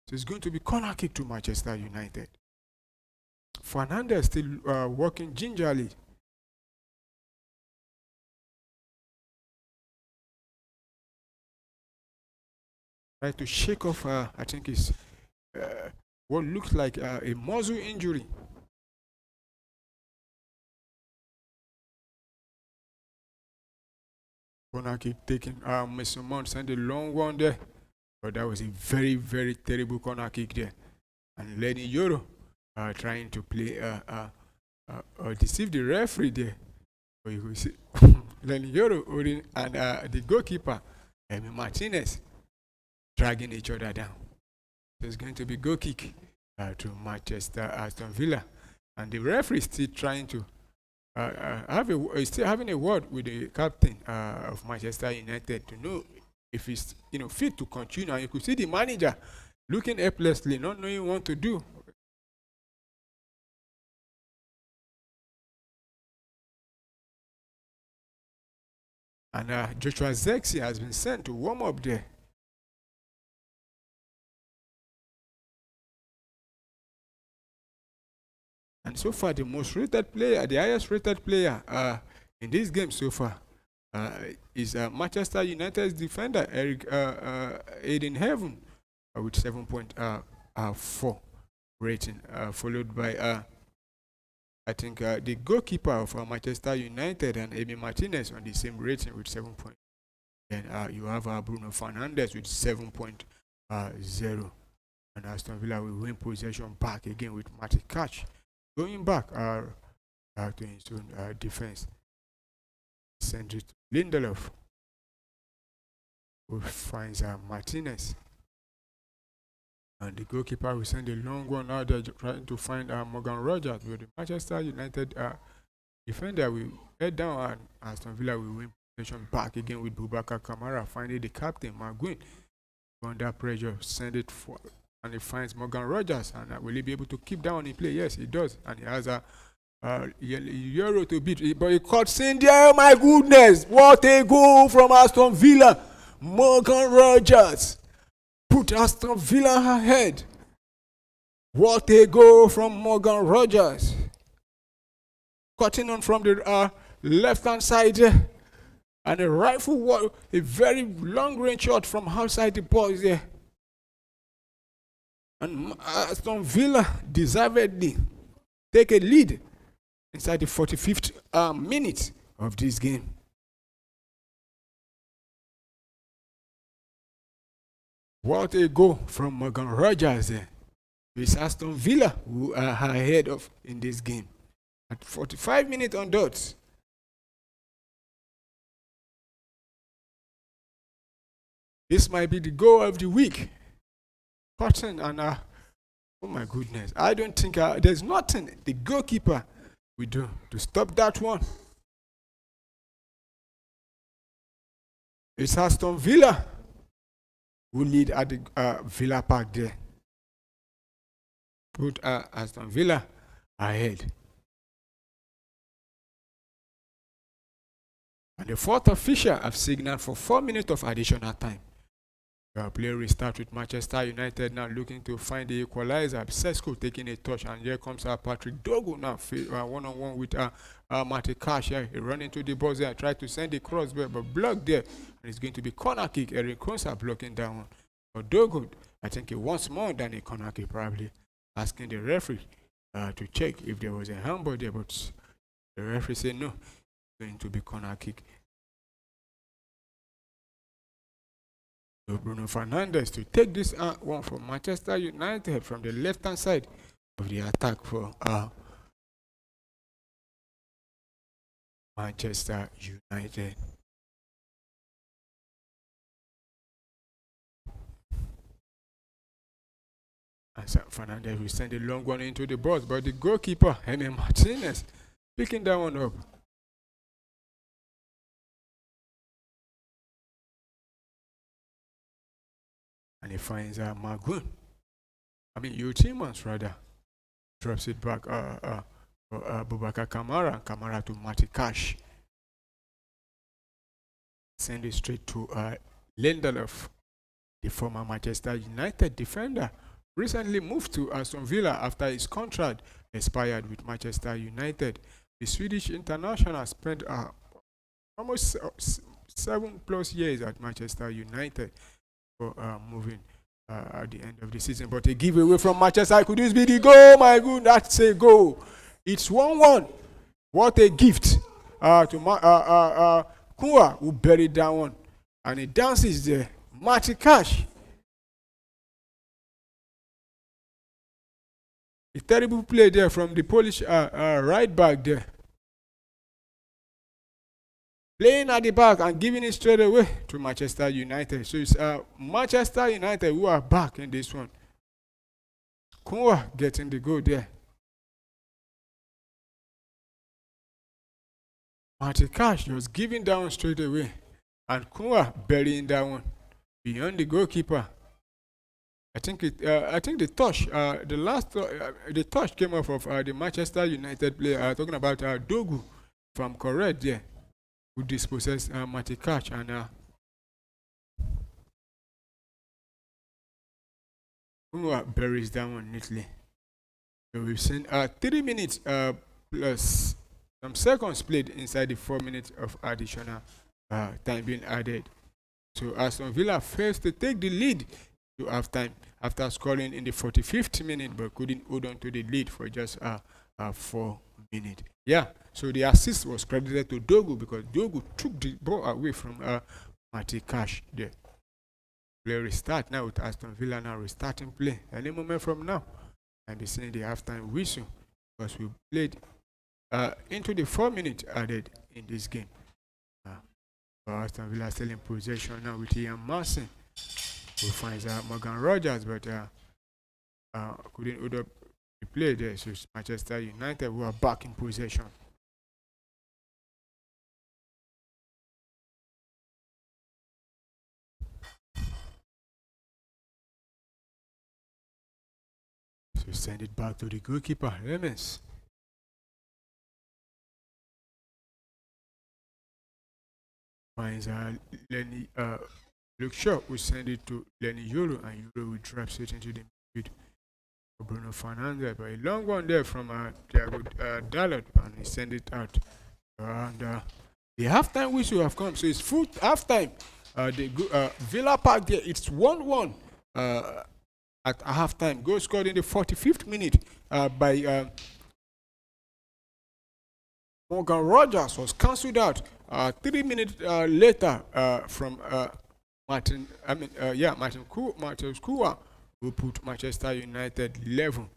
So it's going to be corner kick to Manchester United. Fernandes still working gingerly. Try to shake off, I think it's what looks like a muscle injury. Corner kick taken. Mason Mount sent a long one there. But that was a very, very terrible corner kick there. And Lenny Euro trying to play deceive the referee there. But you can see Lenny Euro and the goalkeeper, Emi Martinez, dragging each other down. So it's going to be goal kick to Manchester Aston Villa. And the referee still trying to still having a word with the captain of Manchester United to know if he's fit to continue. And you could see the manager looking helplessly, not knowing what to do. And Joshua Zexi has been sent to warm up there. And so far, the most rated player, the highest rated player in this game so far is Manchester United's defender, Aiden Heaven, with 7.4 rating, followed by, I think, the goalkeeper of Manchester United and Emi Martinez on the same rating with 7. Then you have Bruno Fernandes with 7.0. And Aston Villa will win possession back again with Matty Catch going back to his own defense. Send it to Lindelof, who finds Martinez. And the goalkeeper will send a long one out there trying to find Morgan Rogers. But the Manchester United defender will head down, and Aston Villa will win possession back again with Boubacar Kamara finding the captain, McGuinn. Under pressure, send it for, and he finds Morgan Rogers. And will he be able to keep down in play? Yes, he does. And he has a Euro to beat. But he caught Cindy. Oh my goodness! What a goal from Aston Villa! Morgan Rogers put Aston Villa ahead. What a goal from Morgan Rogers. Cutting on from the left-hand side. And a rifle, a very long-range shot from outside the box there. And Aston Villa deservedly take a lead inside the 45th minute of this game. What a goal from Morgan Rogers. It's Aston Villa who are ahead of in this game. At 45 minutes on dots. This might be the goal of the week. Cotton and oh my goodness. I don't think there's nothing the goalkeeper will do to stop that one. It's Aston Villa who lead at the Villa Park there. Put Aston Villa ahead. And the fourth official have signaled for 4 minutes of additional time. Play restart with Manchester United now looking to find the equalizer. Sesko taking a touch, and here comes Patrick Dogu now one-on-one with Matty Cash. He run into the box there, tried to send the cross but blocked there, and it's going to be corner kick. Eric Konsa blocking that one. But Dogu, I think he wants more than a corner kick, probably asking the referee to check if there was a handball there, but the referee said no, it's going to be corner kick. So Bruno Fernandes to take this one from Manchester United from the left-hand side of the attack for Manchester United. And so Fernandes will send a long one into the box, but the goalkeeper, Jaime Martinez, picking that one up. And he finds Magoon. Timans rather. Drops it back for Boubacar Kamara, and Kamara to Matty Cash. Send it straight to Lindelof, the former Manchester United defender. Recently moved to Aston Villa after his contract expired with Manchester United. The Swedish international spent almost 7+ years at Manchester United. Moving at the end of the season, but a giveaway from Manchester. Could this be the goal? My God, that's a goal. It's 1-1. What a gift to Kua, who buried that one, and he dances there. Matty Cash. A terrible play there from the Polish right back there. Playing at the back and giving it straight away to Manchester United. So it's Manchester United who are back in this one. Kua getting the goal there. Matty Cash was giving that one straight away, and Kua burying that one beyond the goalkeeper. I think the touch, the touch came off of the Manchester United player. Talking about Dogu, if I'm correct there. Who dispossessed Matty Cash, and buries that one neatly. So we've seen 3 minutes plus some seconds played inside the 4 minutes of additional time being added. So Aston Villa fails to take the lead to halftime after scoring in the 45th minute, but couldn't hold on to the lead for just 4 minutes. Yeah, so the assist was credited to Dogu because Dogu took the ball away from Matty Cash there. Play restart now with Aston Villa now restarting play. Any moment from now, I'll be seeing the halftime whistle because we played into the 4 minutes added in this game. Aston Villa still in possession now with Ian Marson, who finds Morgan Rogers, but couldn't hold up the play there. So it's Manchester United who are back in possession. So send it back to the goalkeeper, Lemens. Finds Lenny Luke Shaw, who send it to Lenny Yoro, and Yoro will drop straight into the midfield Bruno Fernandes, but a long one there from Thiago Dalot, and he sent it out. And the halftime whistle have come, so it's full halftime. Villa Park there, it's 1-1 at halftime. Goal scored in the 45th minute by Morgan Rogers, was cancelled out 3 minutes later from Martin Kua, who put Manchester United level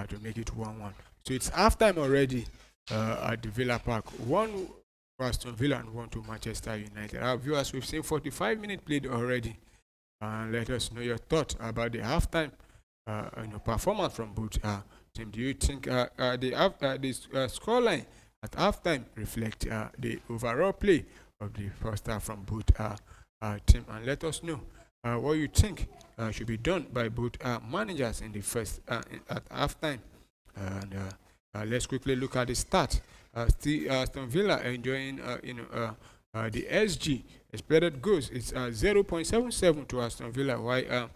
to make it 1-1. So it's halftime already at the Villa Park. 1 to Aston Villa and 1 to Manchester United. Our viewers, we've seen 45 minutes played already. Let us know your thoughts about the halftime performance from both teams. Do you think the scoreline at halftime reflect the overall play of the first half from both teams? And let us know what you think should be done by both managers in the first at halftime. And let's quickly look at the stats. Still Aston Villa enjoying the SG expected goals. It's 0.77 to Aston Villa, while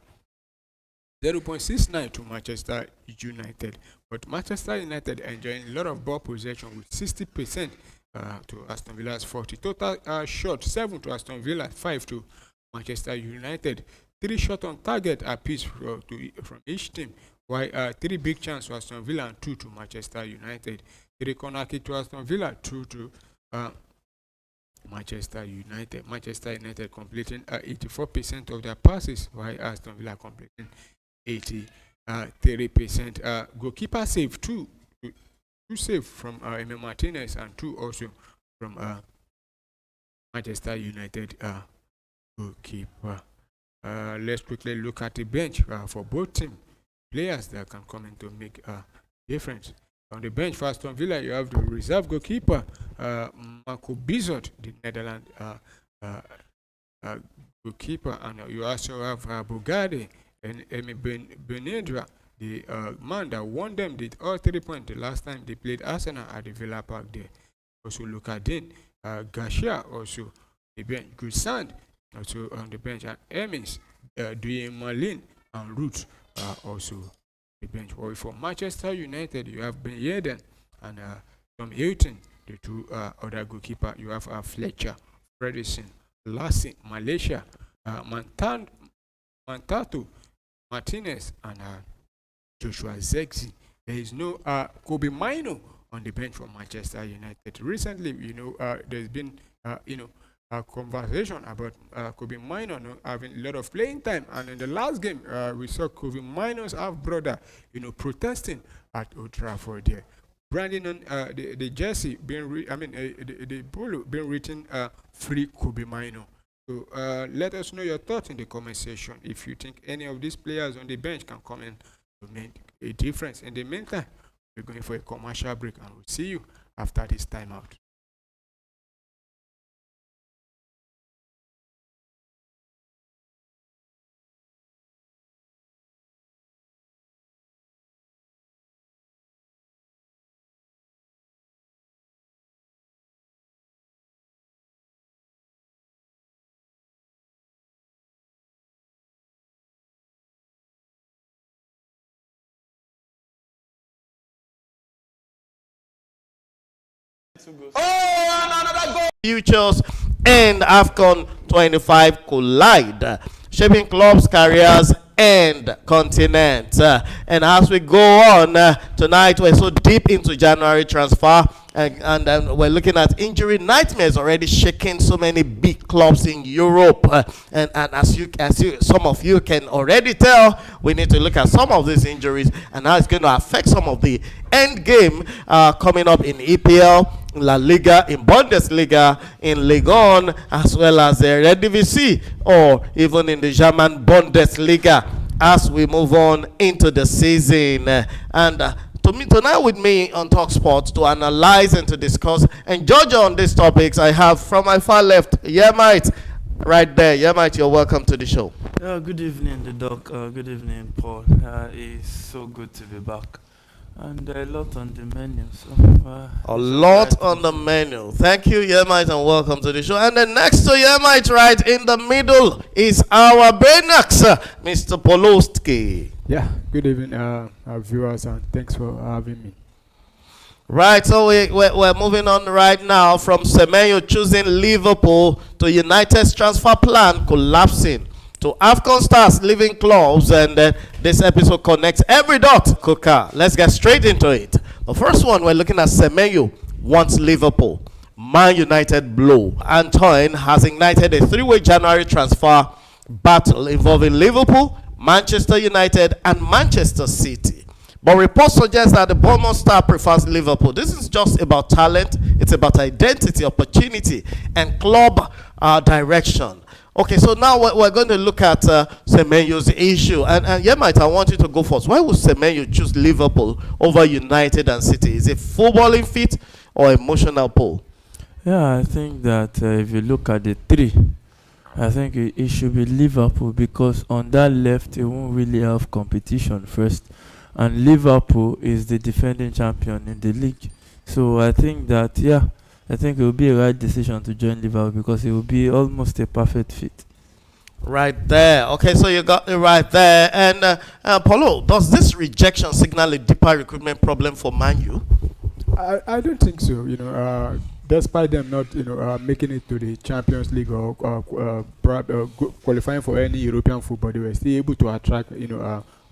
0.69 to Manchester United. But Manchester United enjoying a lot of ball possession with 60% to Aston Villa's 40. Total shot 7 to Aston Villa, 5 to Manchester United. 3 shots on target apiece from each team, while 3 big chances to Aston Villa and 2 to Manchester United. 3 corner kick to Aston Villa, 2 to Manchester United. Manchester United completing 84% of their passes, while Aston Villa completing 83%. Goalkeeper save 2 save from Emil Martinez and 2 also from Manchester United goalkeeper. Let's quickly look at the bench for both teams. Players that can come in to make a difference. On the bench for Aston Villa, you have the reserve goalkeeper, Marco Bizot, the Netherlands goalkeeper, and you also have Bogarde and Emi Benedra, the man that won them, did all 3 points the last time they played Arsenal at the Villa Park there. Also Lukadin, Garcia, also the bench, Gusand, also on the bench, and Emmins, Duane Malin, and Root also the bench. Well, for Manchester United, you have Ben Yedden and Tom Hilton, the 2 other goalkeeper. You have Fletcher, Fredrickson, Lassie, Malaysia, Mantato, Martinez, and Joshua Zexi. There is no Kobe Mino on the bench for Manchester United. Recently, there's been a conversation about Kobe Mino having a lot of playing time, and in the last game we saw Kobe Mino's half brother protesting at Old Trafford there, branding on the jersey being the polo being written free Kobe Mino. So let us know your thoughts in the comment section if you think any of these players on the bench can come in to make a difference. In the meantime, we're going for a commercial break, and we'll see you after this timeout. Futures and AFCON 25 collide, shaping clubs, careers, and continents. And as we go on tonight, we're so deep into January transfer, and we're looking at injury nightmares already shaking so many big clubs in Europe. And as you some of you can already tell, we need to look at some of these injuries and how it's going to affect some of the end game coming up in EPL, La Liga, in Bundesliga, in Ligue 1, as well as the Eredivisie, or even in the German Bundesliga as we move on into the season. And tonight with me on Talk Sports to analyze and to discuss and judge on these topics, I have from my far left, Yemite, right there. Yemite, you're welcome to the show. Good evening, the doc. Good evening, Paul. It's so good to be back. And a lot on the menu. So, A lot on the menu. Thank you, Yemite, and welcome to the show. And then next to Yemite, right in the middle, is our Benax, Mr. Polostki. Yeah, good evening, our viewers, and thanks for having me. Right, so we're moving on right now from Semenyo choosing Liverpool to United's transfer plan collapsing to AFCON stars leaving clubs, and this episode connects every dot. Coca, let's get straight into it. The first one, we're looking at Semenyo wants Liverpool. Man United blow. Antoine has ignited a three-way January transfer battle involving Liverpool, Manchester United, and Manchester City. But reports suggest that the Bournemouth star prefers Liverpool. This is just about talent. It's about identity, opportunity, and club direction. Okay, so now we're going to look at Semenyo's issue. And Yemite, I want you to go first. Why would Semenyo choose Liverpool over United and City? Is it footballing fit or emotional pull? yeah, I think that if you look at the three, I think it should be Liverpool, because on that left, it won't really have competition first. And Liverpool is the defending champion in the league. So I think that, I think it will be a right decision to join Liverpool, because it will be almost a perfect fit. Right there. Okay, so you got it right there. And Paulo, does this rejection signal a deeper recruitment problem for Man U? I don't think so. Despite them not making it to the Champions League or qualifying for any European football, they were still able to attract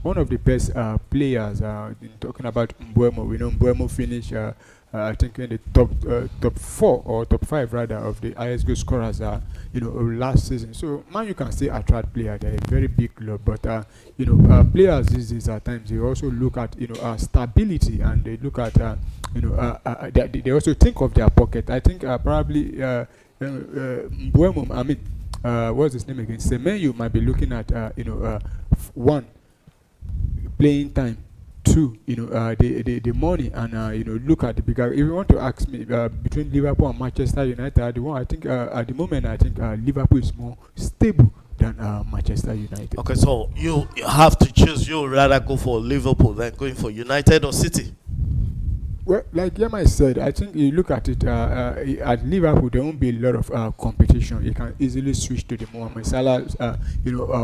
one of the best players. Talking about Mbeumo, we know Mbeumo finished I think in the top 4 or top 5 rather of the highest goal scorers last season. So Man, you can still attract players. They're a very big club, but players these days at times they also look at stability, and they look at they also think of their pocket. I think probably Mbeumo, I mean what's his name again? Semenyo might be looking at one, playing time, two, the money, and look at the bigger. If you want to ask me between Liverpool and Manchester United, at the moment I think Liverpool is more stable than Manchester United. Okay, so you have to choose. You rather go for Liverpool than going for United or City? Well, like Yema said, I think you look at it at Liverpool, there won't be a lot of competition. You can easily switch to the Mohamed Salah,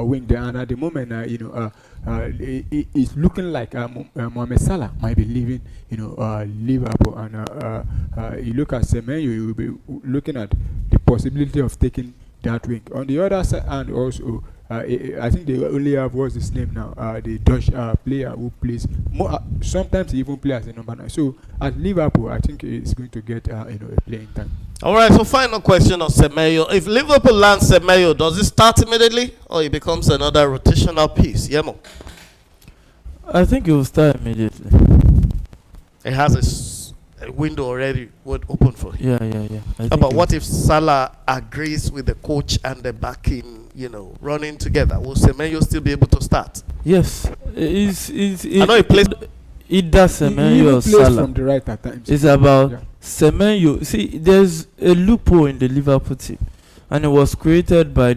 wing there. And at the moment, it's looking like Mohamed Salah might be leaving, Liverpool. And you look at Semenyo, you will be looking at the possibility of taking that wing. On the other side, and also, I think they only have, what's his name now, the Dutch player who plays more, sometimes he even plays as a number 9. So at Liverpool, I think he's going to get a playing time. All right, so final question on Semenyo. If Liverpool lands Semenyo, does it start immediately or it becomes another rotational piece? Yemo? I think it will start immediately. It has a window already open for him. Yeah. But what if Salah agrees with the coach and the backing, running together? Will Semenyo still be able to start? Yes. I know he plays. Either Semenyo or Salah. From the right at times. It's about Semenyo. See, there's a loophole in the Liverpool team, and it was created by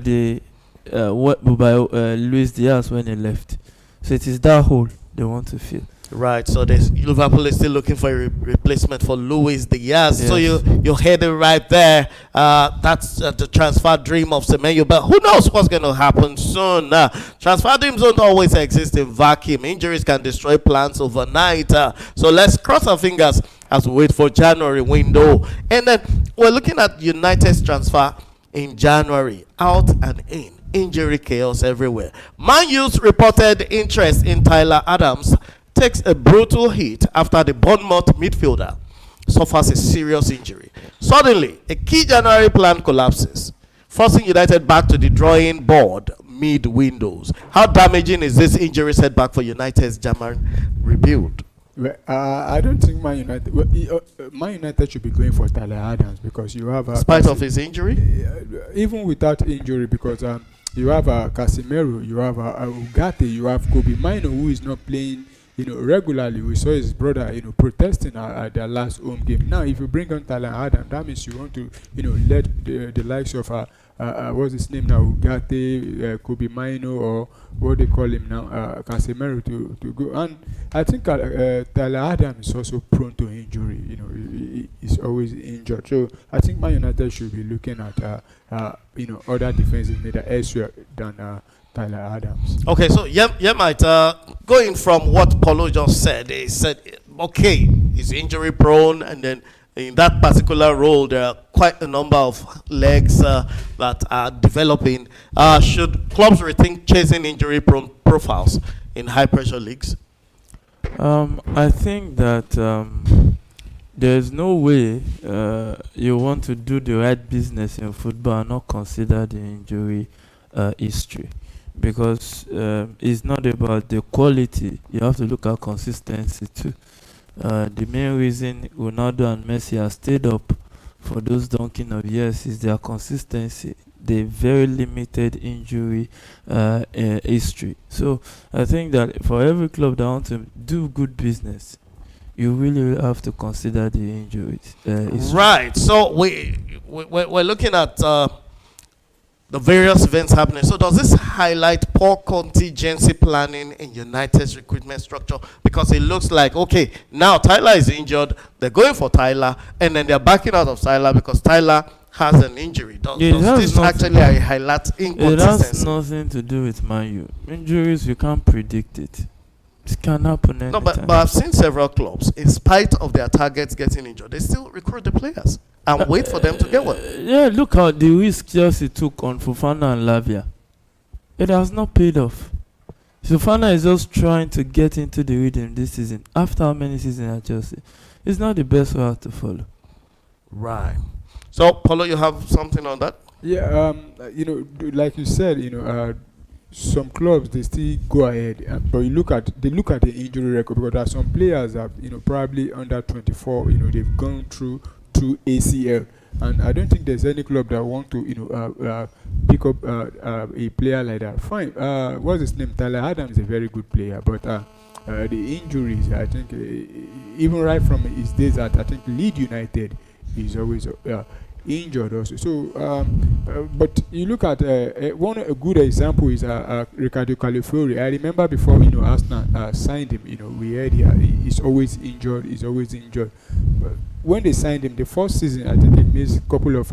Luis Diaz when he left. So it is that hole they want to fill. Right, so Liverpool is still looking for a replacement for Luis Diaz. Yes. So you're headed right there. That's the transfer dream of Semenyo. But who knows what's going to happen soon? Transfer dreams don't always exist in vacuum. Injuries can destroy plans overnight. So let's cross our fingers as we wait for January window. And then we're looking at United's transfer in January. Out and in. Injury chaos everywhere. Man U's reported interest in Tyler Adams takes a brutal hit after the Bournemouth midfielder suffers a serious injury. Suddenly, a key January plan collapses, forcing United back to the drawing board mid-windows. How damaging is this injury setback for United's German rebuild? Well, I don't think Man United. Man United should be going for Tyler Adams, because you have, in spite of his injury, even without injury, because you have Casemiro, you have Ugarte, you have Kobe Mino, who is not playing regularly we saw his brother, protesting at their last home game. Now, if you bring on Tyler Adam, that means you want to, let the likes of what's his name now, Ugarte, Kobe Mino, or what they call him now, Casemiro to go. And I think Tyler Adam is also prone to injury. He's always injured. So I think Man United should be looking at other defensive midfielder elsewhere than Tyler Adams. Okay, so you might going from what Paulo just said. He said, okay, he's injury prone, and then in that particular role, there are quite a number of legs that are developing. Should clubs rethink chasing injury prone profiles in high pressure leagues? I think that there's no way you want to do the right business in football and not consider the injury history, because it's not about the quality. You have to look at consistency too. The main reason Ronaldo and Messi have stayed up for those donkey of years is their consistency, the very limited injury history. So I think that for every club that wants to do good business, you really have to consider the injuries. Right. So we're looking at the various events happening. So does this highlight poor contingency planning in United's recruitment structure? Because it looks like, okay, now Tyler is injured, they're going for Tyler, and then they're backing out of Tyler because Tyler has an injury. Does this actually highlight inconsistency? It has nothing to do with Man U. Injuries, you can't predict it. It can happen anytime. No, but I've seen several clubs, in spite of their targets getting injured, they still recruit the players and wait for them to get well. Yeah, look how the risk Chelsea took on Fofana and Lavia. It has not paid off. Fofana is just trying to get into the rhythm this season. After how many seasons at Chelsea? It's not the best route to follow. Right. So, Paulo, you have something on that? Yeah, like you said, some clubs they still go ahead, but they look at the injury record, because there are some players that probably under 24, they've gone through ACL, and I don't think there's any club that want to pick up a player like that. Fine, what's his name? Tyler Adams is a very good player, but the injuries, I think, even right from his days at Leeds United, he's always injured also. So, but you look at a good example is Ricardo Calafiori. I remember before Arsenal signed him. We heard he's always injured. But when they signed him the first season, I think he missed a couple of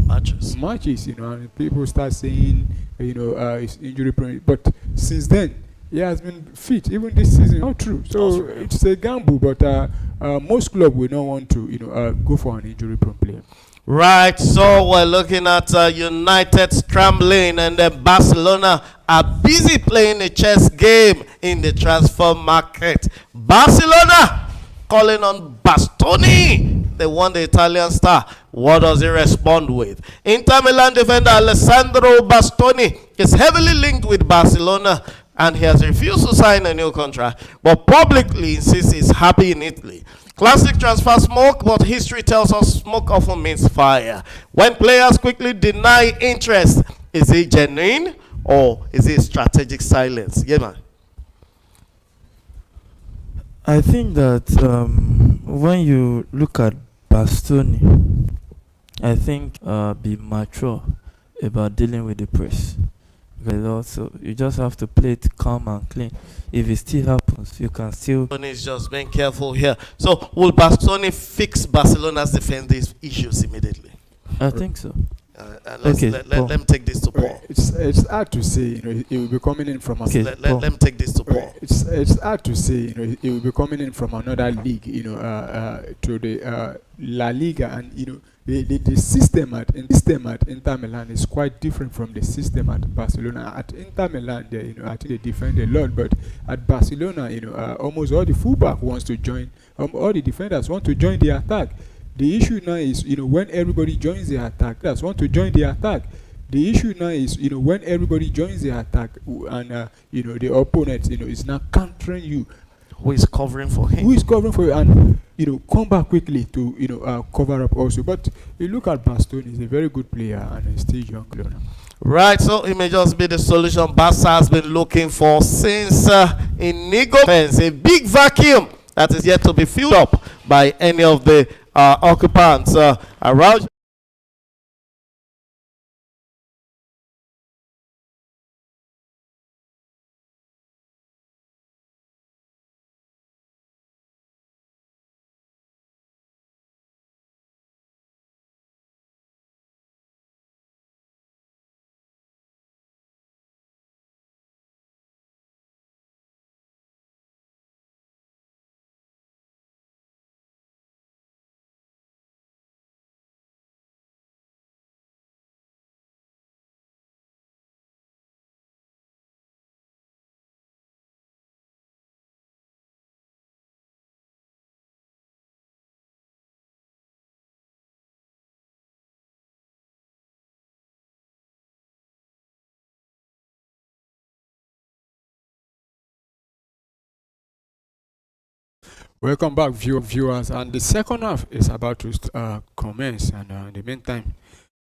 matches. And people start saying he's injury prone. But since then, he has been fit. Even this season, not true. So it's a gamble. But most clubs will not want to go for an injury prone player. Right, so we're looking at United scrambling, and then Barcelona are busy playing a chess game in the transfer market. Barcelona calling on Bastoni. They won the Italian star. What does he respond with? Inter Milan defender Alessandro Bastoni is heavily linked with Barcelona, and he has refused to sign a new contract, but publicly insists he's happy in Italy. Classic transfer smoke, but history tells us smoke often means fire. When players quickly deny interest, is it genuine or is it strategic silence? Yeah, man. I think that when you look at Bastoni, I think be mature about dealing with the press. Because also, you just have to play it calm and clean. If it still happens, you can still... Bastoni is just being careful here. So, will Bastoni fix Barcelona's defensive issues immediately? I think so. Let me take this to Paul. It's hard to say, it will be coming in from... Let me take this to Paul. It's hard to say, it will be coming in from another league, to the La Liga, and, the system at Inter Milan is quite different from the system at Barcelona. At Inter Milan, I think they defend a lot, but at Barcelona, almost all the fullback wants to join, all the defenders want to join the attack. The issue now is, when everybody joins the attack, that's want to join the attack. The issue now is, when everybody joins the attack, and the opponent, is now countering you. Who is covering for him? Who is covering for you? And come back quickly to cover up also. But you look at Bastoni, he's a very good player and he's still young. Right, so it may just be the solution Barca has been looking for since Inigo fence, a big vacuum that is yet to be filled up by any of the occupants around. Welcome back, viewers. And the second half is about to commence. And in the meantime,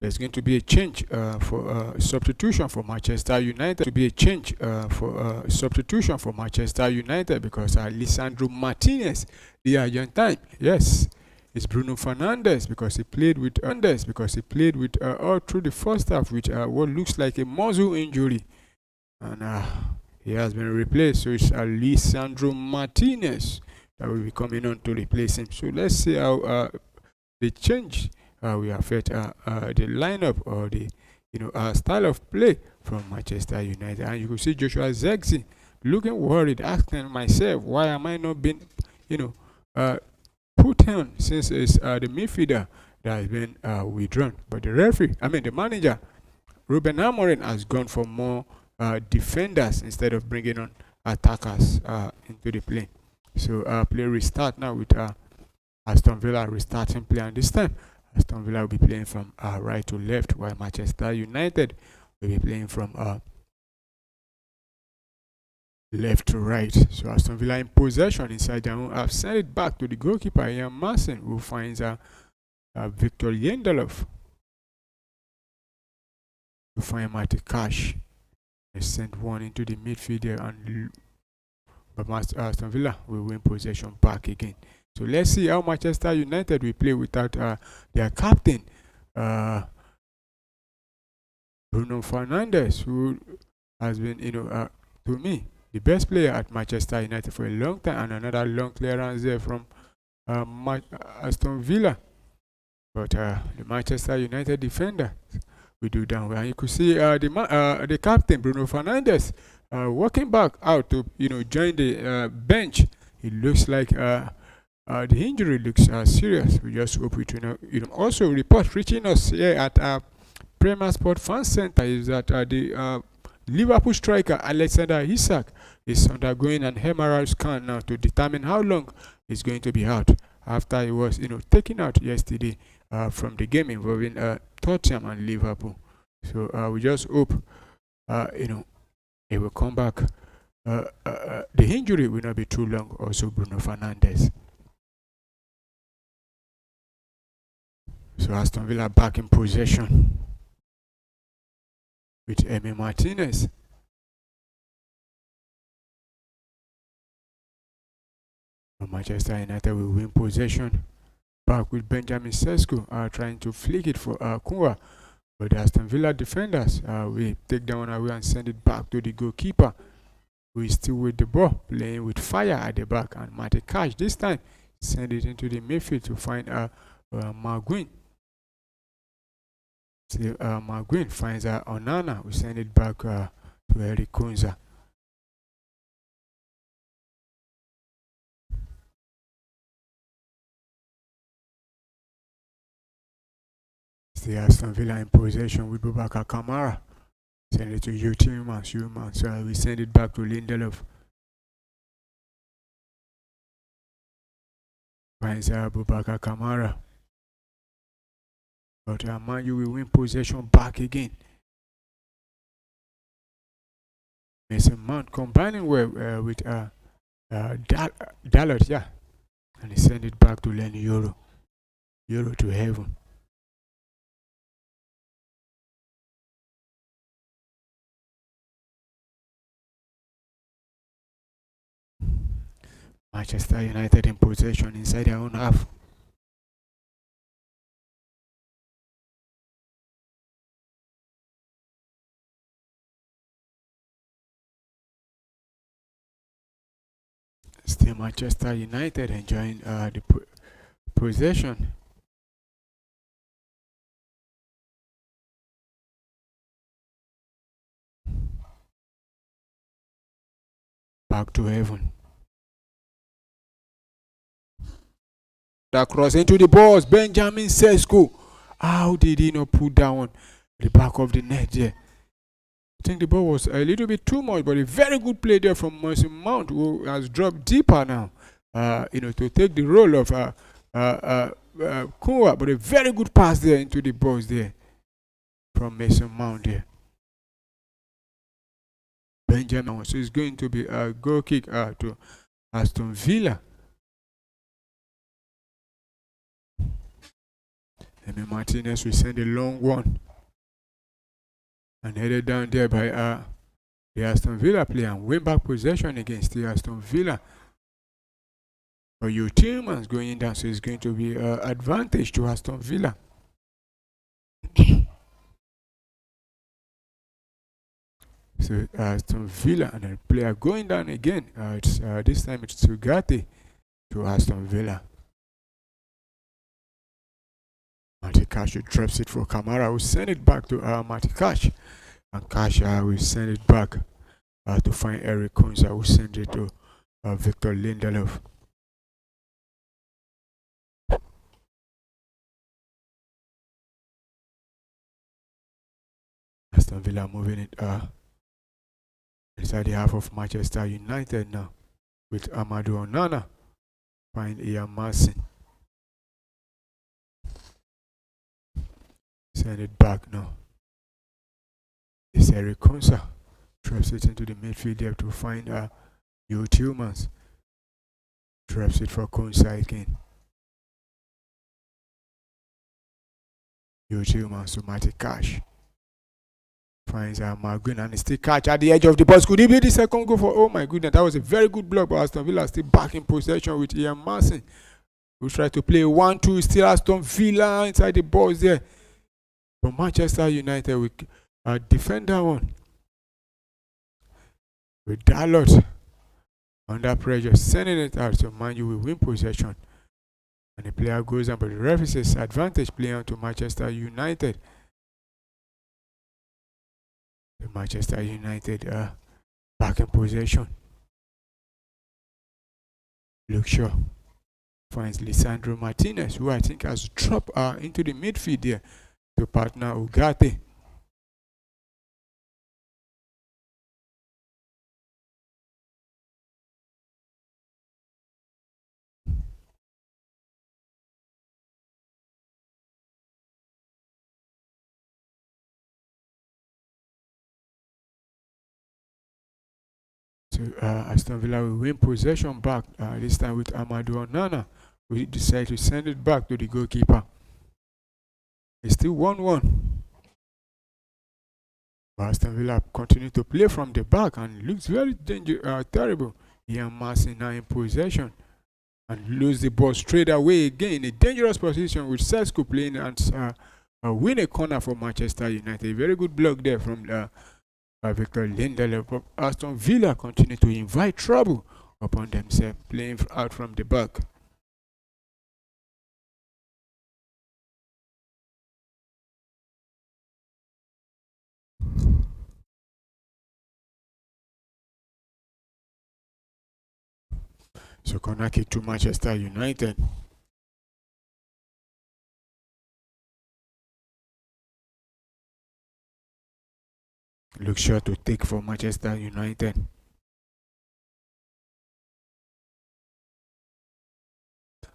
there's going to be a change for substitution for Manchester United. To be a change for substitution for Manchester United because Lisandro Martinez, the Argentine, yes, it's Bruno Fernandes because he played with all through the first half with what looks like a muscle injury, and he has been replaced. So it's Lisandro Martinez that will be coming on to replace him. So let's see how the change will affect the lineup or the style of play from Manchester United. And you can see Joshua Zexi looking worried, asking myself, why am I not being put on since it's the midfielder that has been withdrawn? But the manager, Ruben Amorim, has gone for more defenders instead of bringing on attackers into the play. So play restart now with Aston Villa restarting play, and this time Aston Villa will be playing from right to left, while Manchester United will be playing from left to right. So Aston Villa in possession inside their own half. Send it back to the goalkeeper Ian Marson, who finds Victor Lindelof to find Matty Cash. They send one into the midfield there, and but Aston Villa will win possession back again. So let's see how Manchester United will play without their captain, Bruno Fernandes, who has been, to me, the best player at Manchester United for a long time, and another long clearance there from Aston Villa. But the Manchester United defender will do down well. And you could see the captain, Bruno Fernandes, walking back out to join the bench. It looks like the injury looks serious. We just hope it will also report reaching us here at Premier Sport Fan Center is that the Liverpool striker Alexander Isak is undergoing an MRI scan now to determine how long he's going to be out after he was taken out yesterday from the game involving Tottenham and Liverpool. So we just hope he will come back. The injury will not be too long. Also Bruno Fernandes. So Aston Villa back in possession with Emi Martinez. Manchester United will win possession back with Benjamin Sesko trying to flick it for Kunwa. But the Aston Villa defenders will take that one away and send it back to the goalkeeper, who is still with the ball, playing with fire at the back. And Matty Cash this time send it into the midfield to find Maguin. So Maguin finds Onana, who send it back to Eric Kunza. The Aston Villa in possession with Boubacar Kamara. Send it to Tielemans. So we send it back to Lindelof. Finds Boubacar Kamara. But Man U will win possession back again. Mason Mount combining well with Dalot, yeah. And he send it back to Lenny Euro. Euro to heaven. Manchester United in possession inside their own half. Still Manchester United enjoying the possession. Back to heaven. That cross into the balls. Benjamin Sesko. How did he not put that one the back of the net there? I think the ball was a little bit too much, but a very good play there from Mason Mount, who has dropped deeper now. To take the role of Kunwa, but a very good pass there into the box there from Mason Mount there. Benjamin, so it's going to be a goal kick to Aston Villa. Emi Martinez will send a long one and headed down there by the Aston Villa player and win back possession against the Aston Villa. But your team is going down, so it's going to be advantage to Aston Villa. So Aston Villa and the player going down again. This time it's Sugate to Aston Villa. Matikash drops it for Kamara, who send it back to Matikash. And Cash will send it back to find Eric Kunza, who send it to Victor Lindelof. Aston Villa moving it inside the half of Manchester United now with Amadou Onana. Find Ian Marcin. Send it back now. It's Eric Kunsa. Traps it into the midfield there to find Yo Tillmans. Traps it for Kunsa again. Yo Tillmans to Matty Cash. Finds Margun and still catch at the edge of the box. Could he be the second goal for? Oh my goodness, that was a very good block, but Aston Villa still back in possession with Ian Marcin, who tried to play 1-2. Still Aston Villa inside the box there. But Manchester United will defend that one. With Dalot under pressure, sending it out, so Man U will win possession. And the player goes on, but the referee says advantage player to Manchester United. The Manchester United back in possession. Luke Shaw finds Lisandro Martinez, who I think has dropped into the midfield there to partner Ugarte. So Aston Villa will win possession back, this time with Amadou Onana. We decide to send it back to the goalkeeper. It's still 1-1. Aston Villa continue to play from the back and looks very terrible. Ian Marcin now in possession and lose the ball straight away again in a dangerous position with Sesko playing and win a corner for Manchester United. Very good block there from Victor Lindelof. Aston Villa continue to invite trouble upon themselves, playing out from the back. So corner kick to Manchester United. Looks sure to take for Manchester United.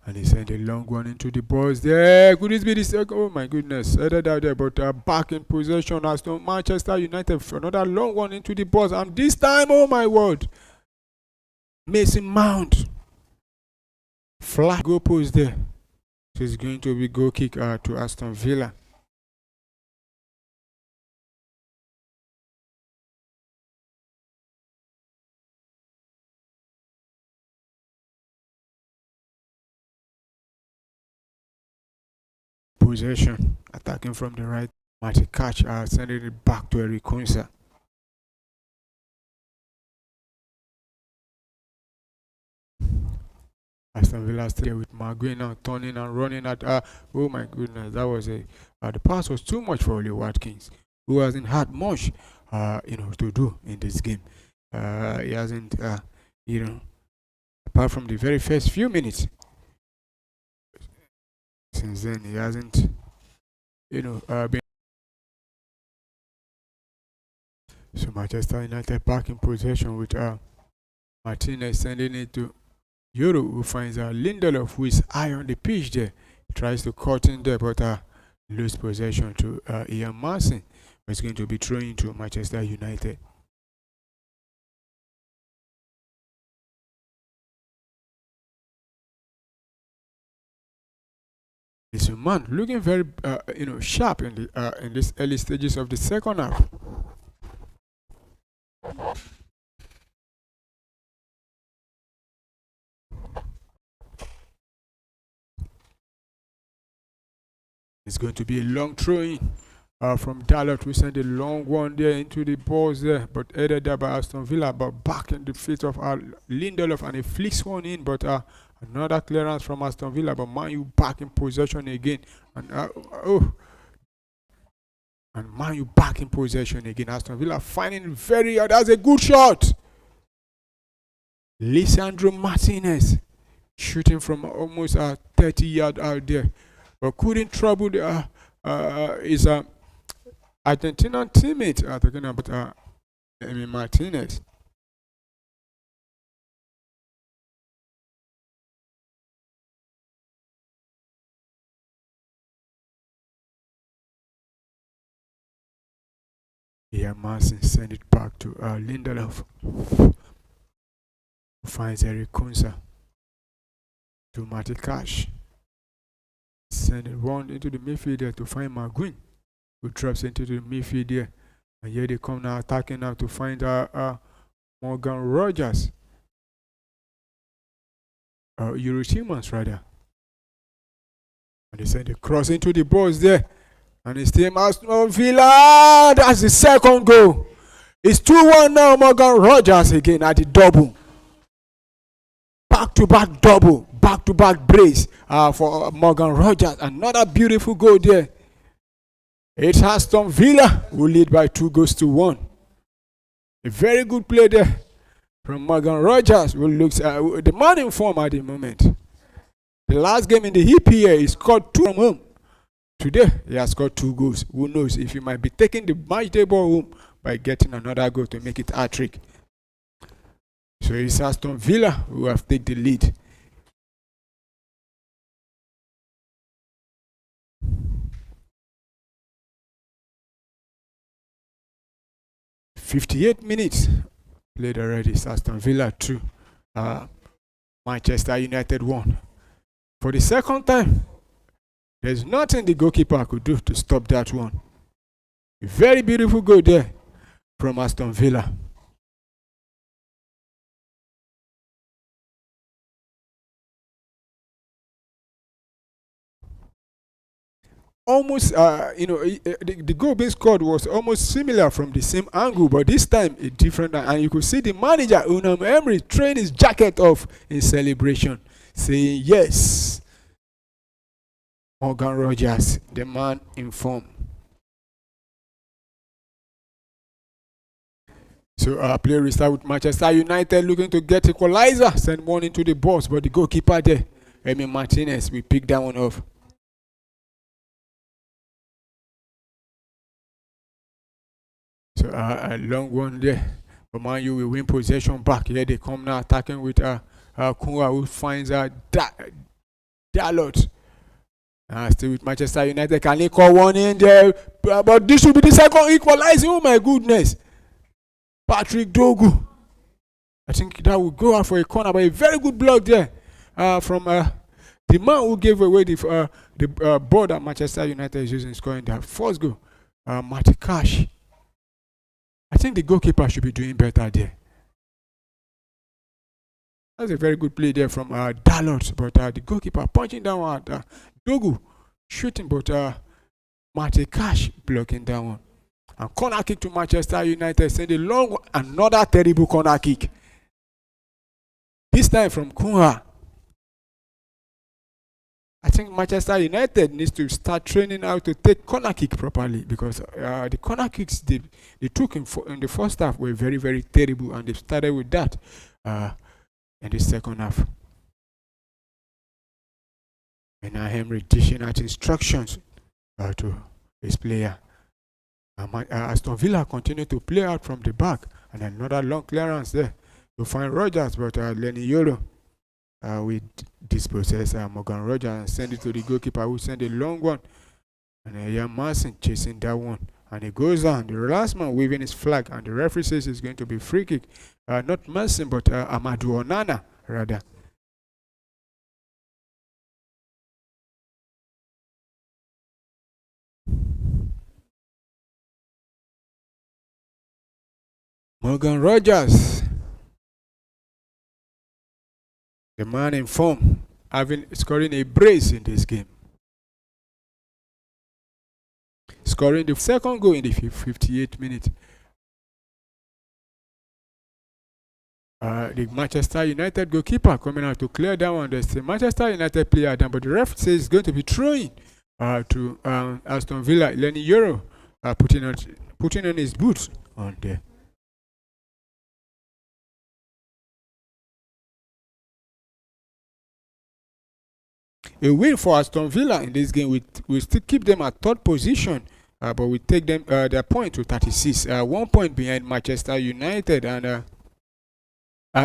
And he sent a long one into the box there. Could this be the second? Oh my goodness. Headed out there, but back in possession as Manchester United for another long one into the box. And this time, oh my word, Mason Mount. Flat goal post there. So it's going to be goal kick to Aston Villa. possession, attacking from the right. Mighty catch, sending it back to Eric Kunsa. Aston Villa still with McGuinn now turning and running at. Oh my goodness, that was the pass was too much for Oli Watkins, who hasn't had much, to do in this game. He hasn't, apart from the very first few minutes. Since then, he hasn't, been. So Manchester United back in possession with Martinez sending it to Euro, who finds Lindelof, who is high on the pitch there. He tries to cut in there, but lose possession to Ian Marson, who is going to be throwing to Manchester United. This man looking very, sharp in this early stages of the second half. It's going to be a long throw in from Dalot. We send a long one there into the balls there, but headed there by Aston Villa, but back in the feet of Lindelof, and he flicks one in, but another clearance from Aston Villa, but Man U back in possession again, and Man U back in possession again. Aston Villa finding very hard. That's a good shot. Lisandro Martinez shooting from almost 30 yards out there, but couldn't trouble his Argentinian teammate. Talking about Martinez. Yeah, Marson send it back to Lindelof, who finds Eric Kunsa to Matty Cash. Send it one into the midfield there to find McGuinn, who drops into the midfield there. And here they come now attacking now to find Morgan Rogers. Euro Timmons rather. And they send the cross into the box there. And it's team Aston Villa. That's the second goal. It's 2-1 now. Morgan Rogers again at the double. Back-to-back double. Back-to-back brace for Morgan Rogers. Another beautiful goal there. It's Aston Villa who lead by 2-1. A very good play there from Morgan Rogers, who looks the man in form at the moment. The last game in the EPL, he scored 2 from home. Today, he has scored 2 goals. Who knows if he might be taking the match table home by getting another goal to make it a hat-trick. So it's Aston Villa who have taken the lead. "58 minutes played already. It's Aston Villa 2, Manchester United 1. For the second time, there's nothing the goalkeeper could do to stop that one. A very beautiful goal there from Aston Villa. Almost, the goal being scored was almost similar from the same angle, but this time a different. And you could see the manager, Unai Emery, throwing his jacket off in celebration, saying, "Yes, Morgan Rogers, the man in form." So play restart with Manchester United looking to get equalizer, send one into the box, but the goalkeeper there, Martinez, we pick that one off. So a long one there. But Man U will win possession back. Here they come now attacking with Kunwa, who finds Dalot. Still with Manchester United. Can he call one in there? But this will be the second equalizing. Oh my goodness. Patrick Dogu. I think that will go out for a corner, but a very good block there from the man who gave away the ball that Manchester United is using, scoring their first goal. Matty Cash. I think the goalkeeper should be doing better there. That's a very good play there from Dalot, but the goalkeeper punching down at Dogu shooting, but Matty Cash blocking that one. And corner kick to Manchester United, send a long one, another terrible corner kick. This time from Kunha. I think Manchester United needs to start training how to take corner kick properly, because the corner kicks they took in the first half were very, very terrible, and they started with that in the second half. And now Henry dishing out instructions to his player. Aston Villa continue to play out from the back, and another long clearance there to find Rogers, but Lenny Yoro we dispossess Morgan Rogers and send it to the goalkeeper, who send a long one, and Ian Marson chasing that one, and it goes down. The last man waving his flag, and the referee says it's going to be free kick. Not Marson, but Amadou Onana rather. Morgan Rogers, the man in form, scoring a brace in this game. Scoring the second goal in the 58th minute. The Manchester United goalkeeper coming out to clear that one. There's the Manchester United player down, but the ref says it's going to be throwing to Aston Villa. Lenny Yoro putting on his boots on there. A win for Aston Villa in this game. We still keep them at third position, but we take them their point to 36, 1 point behind Manchester United and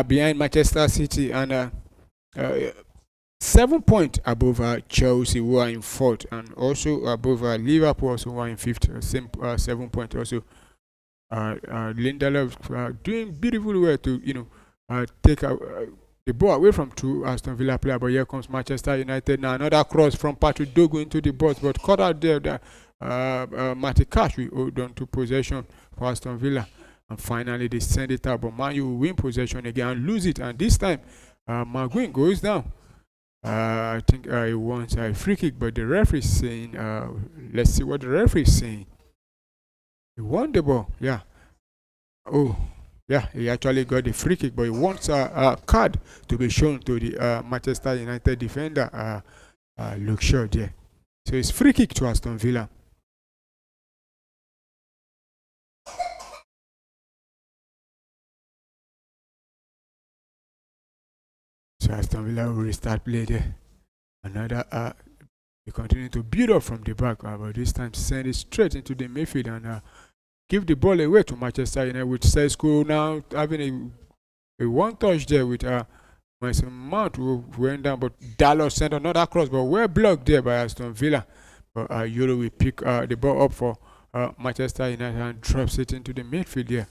behind Manchester City, and 7 points above Chelsea, who are in fourth, and also above Liverpool, also who are in fifth. Same 7 points also. Lindelof doing beautifully well to take the ball away from two Aston Villa players, but here comes Manchester United now. Another cross from Patrick Dogu into the box, but caught out there. Matty Cash will hold on to possession for Aston Villa, and finally they send it out. But Man U will win possession again and lose it, and this time Maguire goes down. I think he wants a free kick, but the referee is saying, let's see what the referee is saying. He won the ball, yeah. Oh. Yeah, he actually got the free kick, but he wants a card to be shown to the Manchester United defender, Luke Shaw there. So it's free kick to Aston Villa. So Aston Villa will restart play there. Another, they continue to build up from the back, but this time send it straight into the midfield and give the ball away to Manchester United, with Sesko now having a one touch there with Mason Mount, who went down, but Dallas sent another cross, but we're blocked there by Aston Villa. But Euro will pick the ball up for Manchester United and drops it into the midfield there.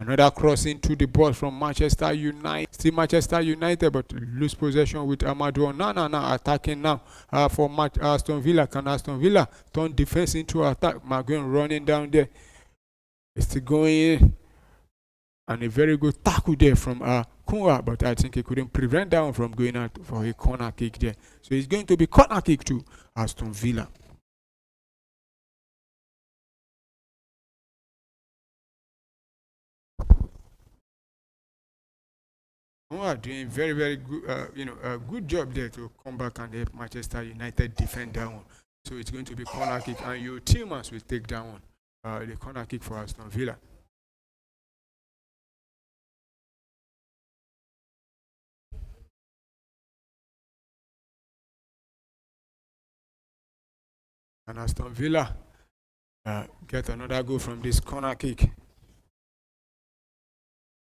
Another cross into the box from Manchester United. Still Manchester United, but lose possession with Amadou Onana now attacking now for Aston Villa. Can Aston Villa turn defense into attack? Maguire running down there. It's still going in, and a very good tackle there from Kunwa, but I think he couldn't prevent that one from going out for a corner kick there. So it's going to be corner kick to Aston Villa. Kunwa doing very, very good, a good job there to come back and help Manchester United defend that one. So it's going to be corner kick, and your teammates will take that one. The corner kick for Aston Villa. And Aston Villa get another goal from this corner kick.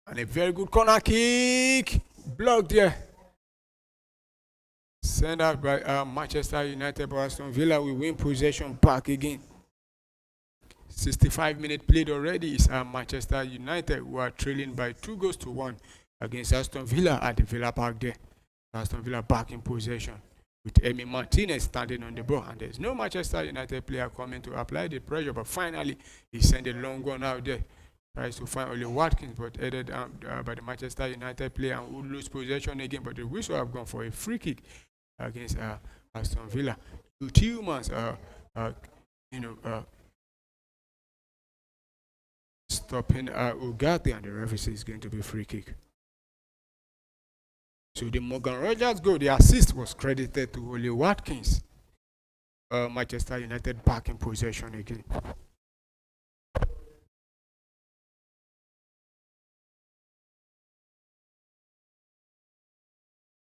And a very good corner kick. Blocked there. Sent out by Manchester United, but Aston Villa will win possession back again. 65 minutes played already. It's Manchester United who are trailing by 2-1 against Aston Villa at the Villa Park there. Aston Villa back in possession with Emi Martinez standing on the ball, and there's no Manchester United player coming to apply the pressure, but finally he sent a long one out there. Tries to find only Watkins, but headed by the Manchester United player, and will lose possession again, but the whistle have gone for a free kick against Aston Villa. Tillmans, stopping Ugarte, and the referee says it's going to be free kick. So the Morgan Rogers goal, the assist was credited to Oli Watkins. Manchester United back in possession again.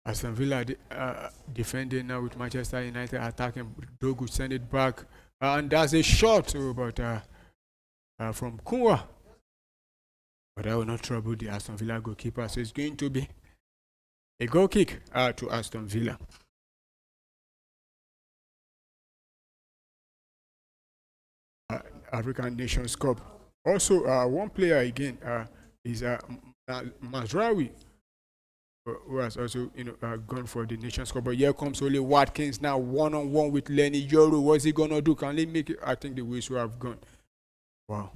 Aston Villa defending now with Manchester United attacking. Dogu send it back, and that's a shot, but from Kunwa. But that will not trouble the Aston Villa goalkeeper, so it's going to be a goal kick to Aston Villa. African Nations Cup. Also, one player again is Mazraoui, who has also gone for the Nations Cup. But here comes Oli Watkins now, one-on-one with Lenny Yoro. What's he gonna do? Can they make it? I think the whistle have gone. Wow.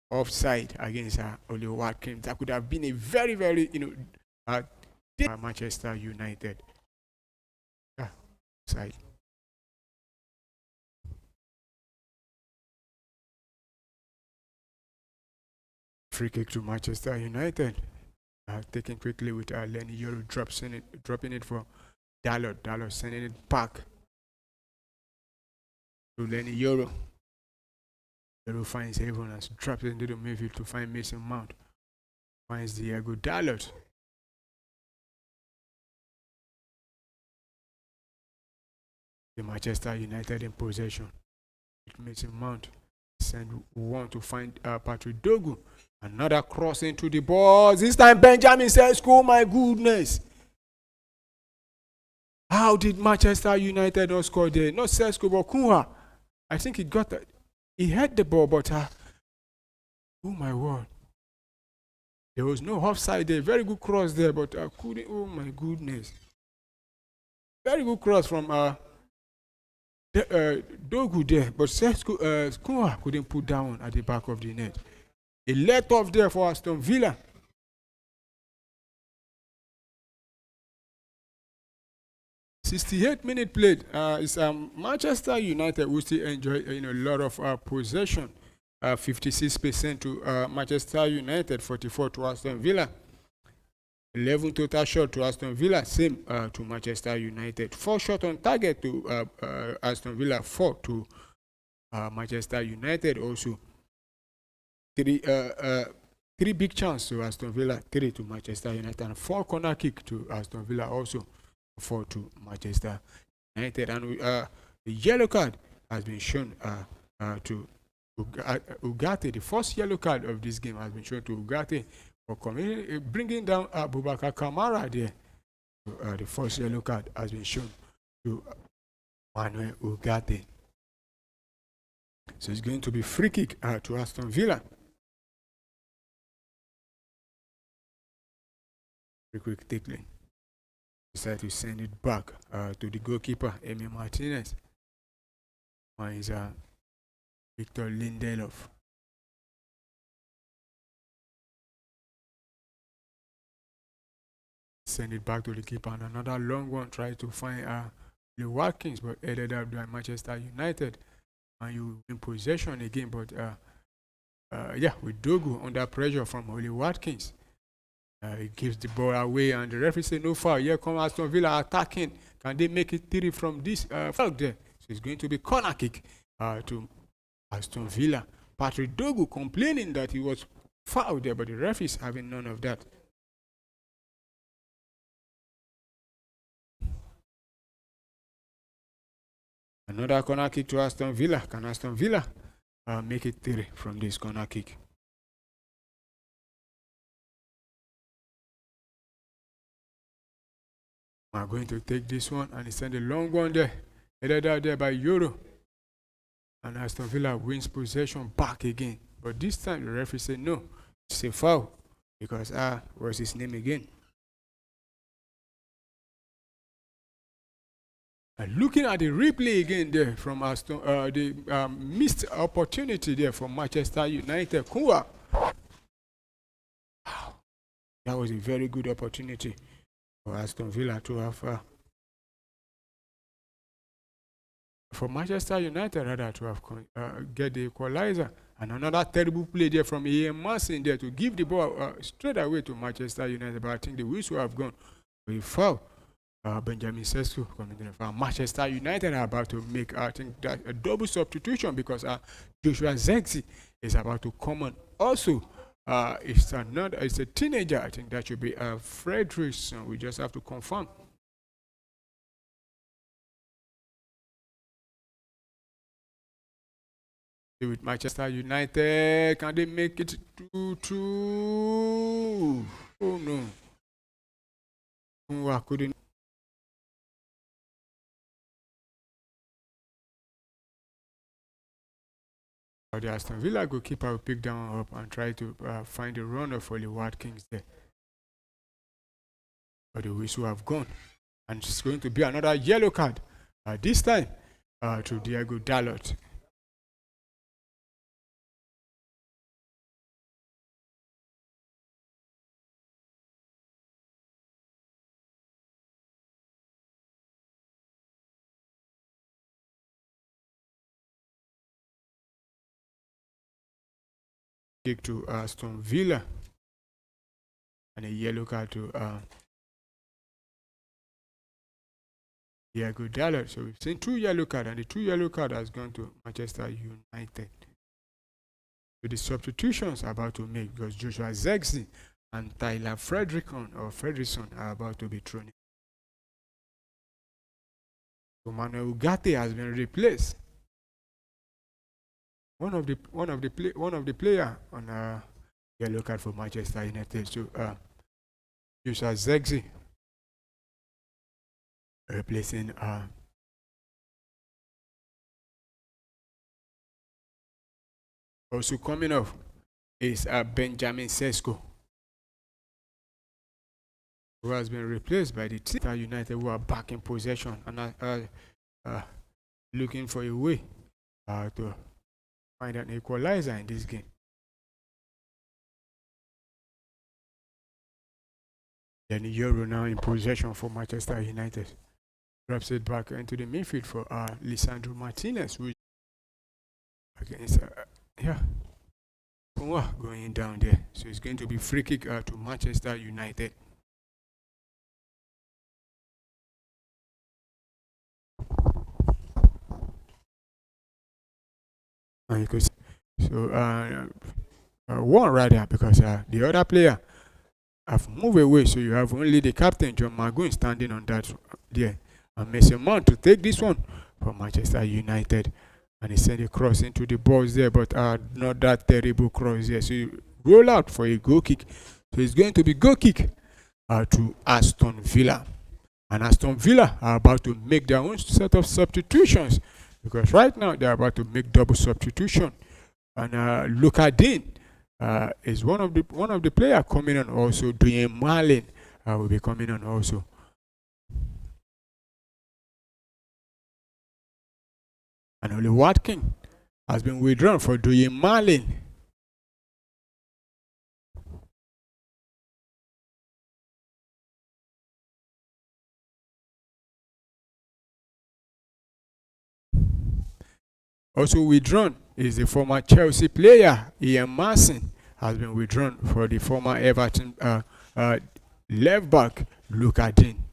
Offside against Oli Watkins. That could have been a very, very Manchester United. Side. Free kick to Manchester United. Taken quickly with Lenny Yoro dropping it for Dalot. Dalot sending it back to Lenny Yoro. Yoro finds Evans, drops it into the midfield to find Mason Mount. Finds Diego Dalot. The Manchester United in possession. Mason Mount send one to find Patrick Dogu. Another cross into the balls. This time Benjamin Sesko, my goodness. How did Manchester United not score there? Not Sesko, but Kunwa. I think he got that. He had the ball, but oh my word. There was no offside there. Very good cross there, but couldn't. Oh my goodness. Very good cross from Dogu there, but Sesko, Kunwa couldn't put down at the back of the net. A let off there for Aston Villa. "68-minute played." It's Manchester United who still enjoy a lot of possession. 56% to Manchester United, 44 to Aston Villa. 11 total shot to Aston Villa, same to Manchester United. 4 shot on target to Aston Villa, 4 to Manchester United also. 3 big chances to Aston Villa, 3 to Manchester United, and 4 corner kick to Aston Villa also, 4 to Manchester United. And the yellow card has been shown to Ugarte. The first yellow card of this game has been shown to Ugarte for bringing down Abubakar Kamara there. The first yellow card has been shown to Manuel Ugarte. So it's going to be free kick to Aston Villa. Quick tackling. Decide to send it back to the goalkeeper, Emi Martinez. One is Victor Lindelof. Send it back to the keeper, and another long one. Try to find the Watkins, but headed up by Manchester United. And you in possession again, but with Dogu under pressure from Oli Watkins. He gives the ball away, and the referee says no foul. Here comes Aston Villa attacking. Can they make it 3 from this foul there? So it's going to be corner kick to Aston Villa. Patrick Dogu complaining that he was fouled there, but the referee is having none of that. Another corner kick to Aston Villa. Can Aston Villa make it 3 from this corner kick? I'm going to take this one, and he sent a long one there. Headed out there by Euro. And Aston Villa wins possession back again. But this time the referee said no, it's a foul. Because what's his name again? And looking at the replay again there from Aston, the missed opportunity there for Manchester United. Kunwa. That was a very good opportunity for Aston Villa to have for Manchester United rather to have get the equalizer. And another terrible play there from Ian Martin there to give the ball straight away to Manchester United. But I think the whistle have gone. We foul. Benjamin Sesko coming in for Manchester United are about to make, I think, that a double substitution because Joshua Zexi is about to come on. Also, it's a teenager. I think that should be Frederickson. We just have to confirm. With Manchester United, can they make it 2-2? Oh no. Couldn't. The Aston Villa goalkeeper will pick down up and try to find a runner for the Watkins there. But the whistle have gone. And it's going to be another yellow card. This time to Diego Dalot. Kick to Aston Villa and a yellow card to Diego Dalot. So we've seen 2 yellow cards, and the 2 yellow cards has gone to Manchester United. So the substitutions are about to make because Joshua Zexi and Tyler Fredrickson are about to be thrown in. So Manuel Ugarte has been replaced. One of the player on yellow card for Manchester United. So Joshua Zexi replacing also coming off is Benjamin Sesko, who has been replaced by the team United, who are back in possession and looking for a way to find an equalizer in this game. Then Euro now in possession for Manchester United. Drops it back into the midfield for Lisandro Martinez, which against going down there. So it's going to be free kick to Manchester United. And you could see, so one rather because the other player have moved away, so you have only the captain John Magoon standing on that there, and Mason Mount to take this one for Manchester United, and he sent a cross into the box there, but not that terrible cross there. So you roll out for a goal kick. So it's going to be goal kick to Aston Villa, and Aston Villa are about to make their own set of substitutions because right now they're about to make double substitution, and Luka Dean is one of the players coming on. Also Dwayne Marlin will be coming on also. And only Watkins has been withdrawn for Dwayne Marlin. Also withdrawn is the former Chelsea player Ian Martin, has been withdrawn for the former Everton left back Luka Dean.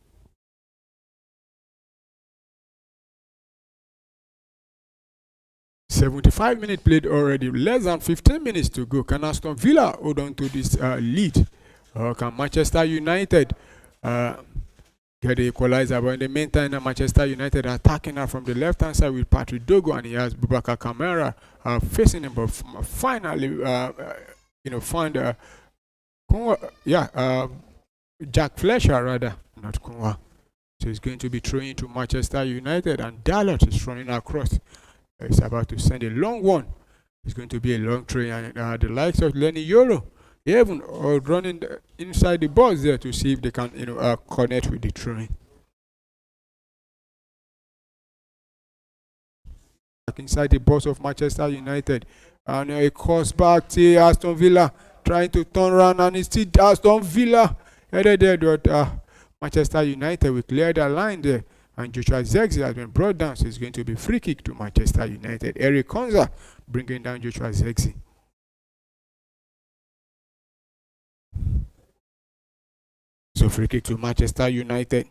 "75 minutes played already, less than 15 minutes to go. Can Aston Villa hold on to this lead? Or can Manchester United get the equalizer? But in the meantime, Manchester United are attacking her from the left-hand side with Patrick Dogo, and he has Boubacar Kamara facing him, but finally, found Jack Fletcher rather, not Kunwa. So it's going to be thrown to Manchester United, and Dalot is running across. He's about to send a long one. It's going to be a long throw, and the likes of Lenny Yoro, even running inside the box there to see if they can, connect with the throwing. Inside the box of Manchester United, and it comes back to Aston Villa trying to turn around, and it's still Aston Villa headed there, but Manchester United will clear the line there, and Joshua Zirkzee has been brought down, so it's going to be free kick to Manchester United. Eric Konza bringing down Joshua Zirkzee. So free kick to Manchester United.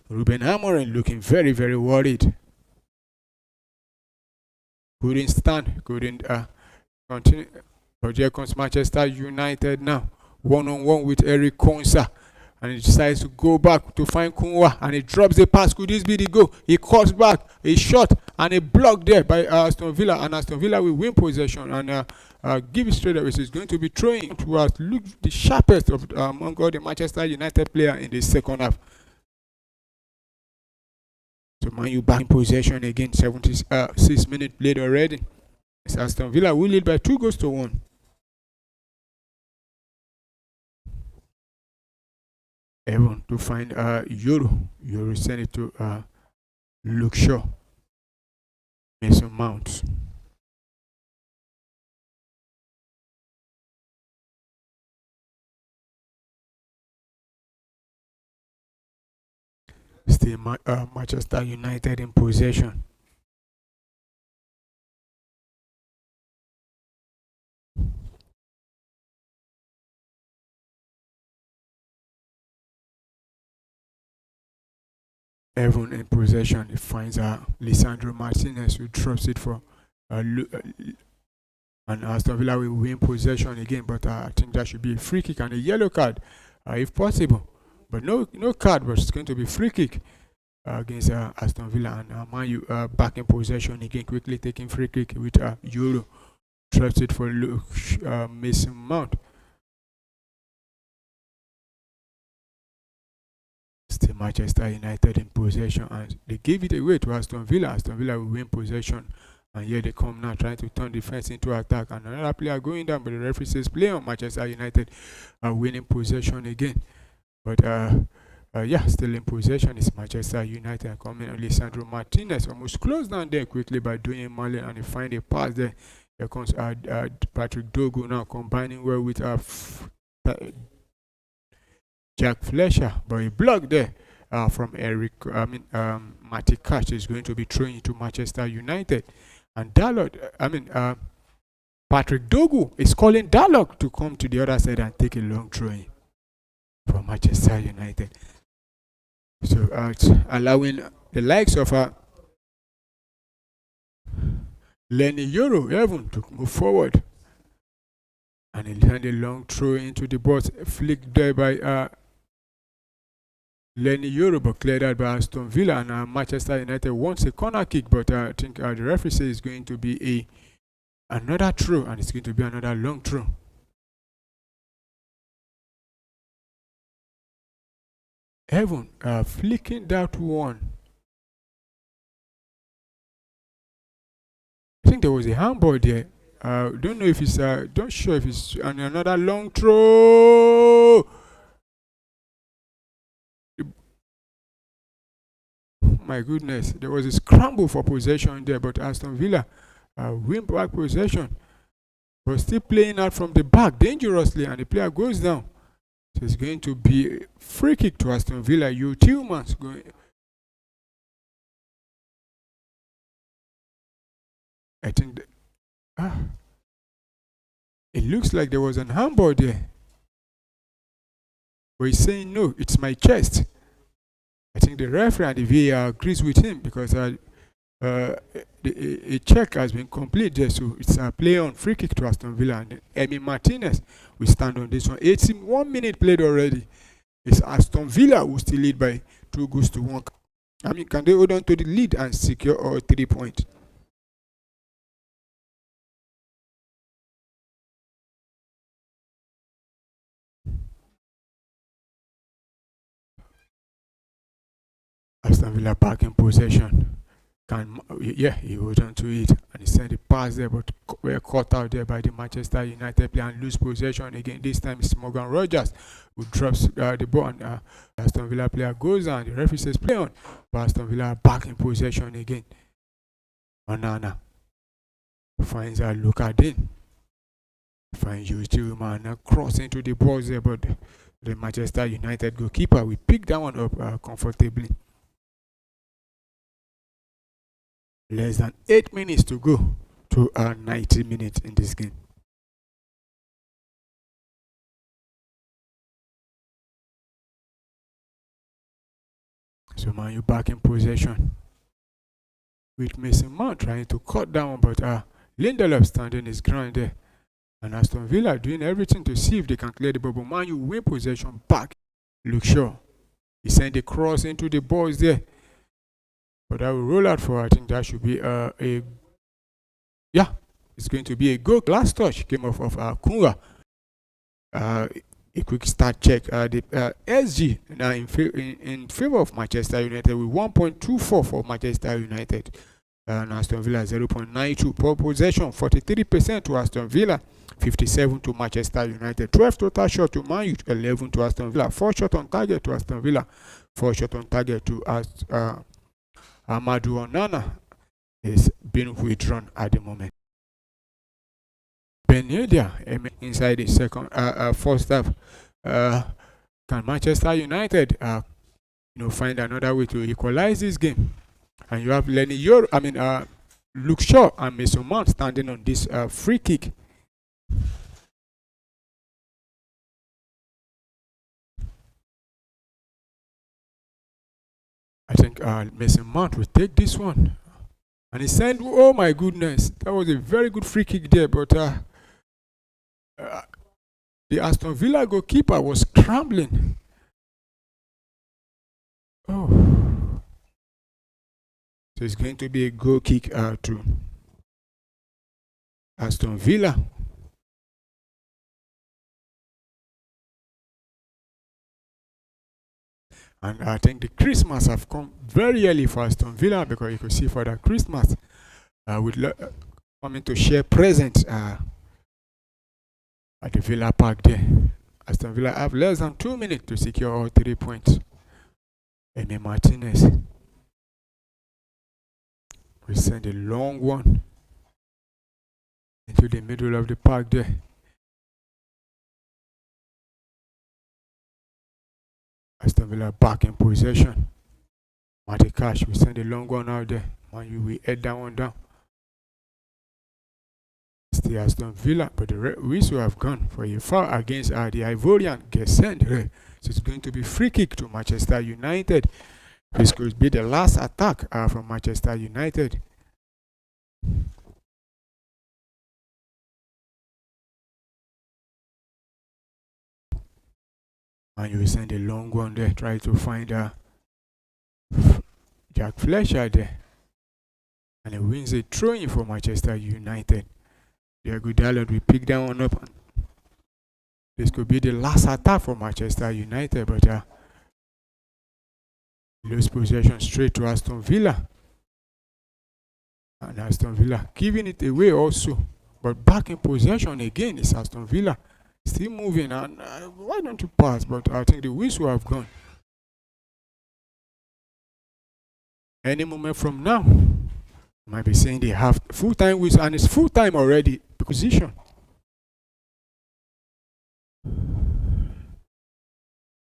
Ruben Amorim looking very, very worried. Couldn't stand, couldn't continue. But here comes Manchester United now. One-on-one with Eric Konsa. And he decides to go back to find Kunwa. And he drops the pass. Could this be the goal? He cuts back. A shot and a block there by Aston Villa. And Aston Villa will win possession. And give it straight away. So it's going to be throwing towards the sharpest of among all the Manchester United players in the second half. So Man U back in possession again. 76 minutes played already. It's Aston Villa will lead by 2-1. Everyone to find Euro. Euro send it to Luke Shaw. Mason Mount. Still Manchester United in possession. Everyone in possession. He finds Lisandro Martinez, who drops it for and Aston Villa will win possession again, but I think that should be a free kick and a yellow card if possible. But no card, but it's going to be free kick against Aston Villa. And Man U back in possession again, quickly taking free kick with Euro. Drops it for Mason Mount. Still Manchester United in possession, and they give it away to Aston Villa. Aston Villa will win possession, and here they come now trying to turn defense into attack, and another player going down, but the referee says play on. Manchester United are winning possession again. But yeah, still in possession is Manchester United. Coming on Lisandro Martinez, almost closed down there quickly by doing Marley, and he find a pass there. Here comes Patrick Dogu now combining well with Jack Fletcher, but a block there from Matty Cash is going to be thrown into Manchester United. And Patrick Dogu is calling Dalot to come to the other side and take a long throw in for Manchester United. So it's allowing the likes of Lenny Euro even to move forward. And he had a long throw into the box, flicked there by Lenny Euro, but cleared out by Aston Villa. And Manchester United wants a corner kick, but I think the referee says it's going to be another throw, and it's going to be another long throw. Evan flicking that one. I think there was a handball there. Don't know if it's don't sure if it's another long throw. My goodness, there was a scramble for possession there, but Aston Villa win back possession, but still playing out from the back dangerously, and the player goes down. So it's going to be a free kick to Aston Villa. Tillmans going. I think it looks like there was an handball there, but he's saying no, it's my chest. I think the referee and the VAR agrees with him, because a check has been complete there, so it's a play on free kick to Aston Villa, and Emi Martinez will stand on this one. 81 minutes played already. It's Aston Villa who still lead by 2-1. I mean, can they hold on to the lead and secure all 3 points? Aston Villa back in possession. He hold on to it, and he sent the pass there, but we're caught out there by the Manchester United player and lose possession again. This time it's Morgan Rogers who drops the ball, and Aston Villa player goes down. The referee says play on, but Aston Villa back in possession again. Onana finds Luka Din. Finds Tillmans cross into the box there, but The Manchester United goalkeeper, we picked that one up comfortably. Less than 8 minutes to go to 90 minutes in this game. So Man U back in possession with Mason Mount trying to cut down, but Lindelof standing his ground there. And Aston Villa doing everything to see if they can clear the ball. But Man U win possession back. Luke Shaw, he sent a cross into the boys there. But I will roll out for, I think that should be it's going to be a goal. Last touch came off of Kunga. A quick start check. The SG now in favor of Manchester United with 1.24 for Manchester United. And Aston Villa 0.92. Ball possession 43% to Aston Villa, 57 to Manchester United. 12 total shot to Man U, 11 to Aston Villa. 4 shot on target to Aston Villa, 4 shot on target to Amadou Onana is being withdrawn at the moment. Benadia inside the second first half. Can Manchester United find another way to equalize this game? And you have Luke Shaw and Mason Mount standing on this free kick. I think Mason Mount will take this one. And he sent, oh my goodness, that was a very good free kick there, but the Aston Villa goalkeeper was scrambling. Oh. So it's going to be a goal kick to Aston Villa. And I think the Christmas have come very early for Aston Villa, because you can see for the Christmas coming to share presents at the Villa Park there. Aston Villa have less than 2 minutes to secure all 3 points. Emi Martinez will send a long one into the middle of the park there. Aston Villa back in possession. Matty Cash will send a long one out there. Man U will head that one down. Still Aston Villa, but the whistle have gone for a foul against the Ivorian gets sent. So it's going to be free kick to Manchester United. This could be the last attack from Manchester United. And you will send a long one there. Try to find Jack Fletcher there. And he wins a throw-in for Manchester United. Diego Dalot will pick that one up. This could be the last attack for Manchester United, but lose possession straight to Aston Villa. And Aston Villa giving it away also. But back in possession again is Aston Villa. Still moving, and why don't you pass? But I think the whistle have gone. Any moment from now, might be saying they have full-time whistle, and it's full-time already position.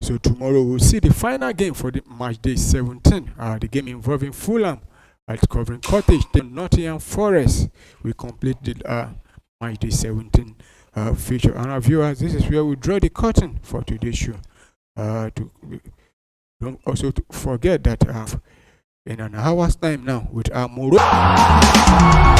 So tomorrow we'll see the final game for the match day 17. The game involving Fulham at Covent Cottage. Then Nottingham Forest will complete the match day 17 feature. And our viewers, this is where we draw the curtain for today's show. Don't also forget that in an hour's time now with our Morocco.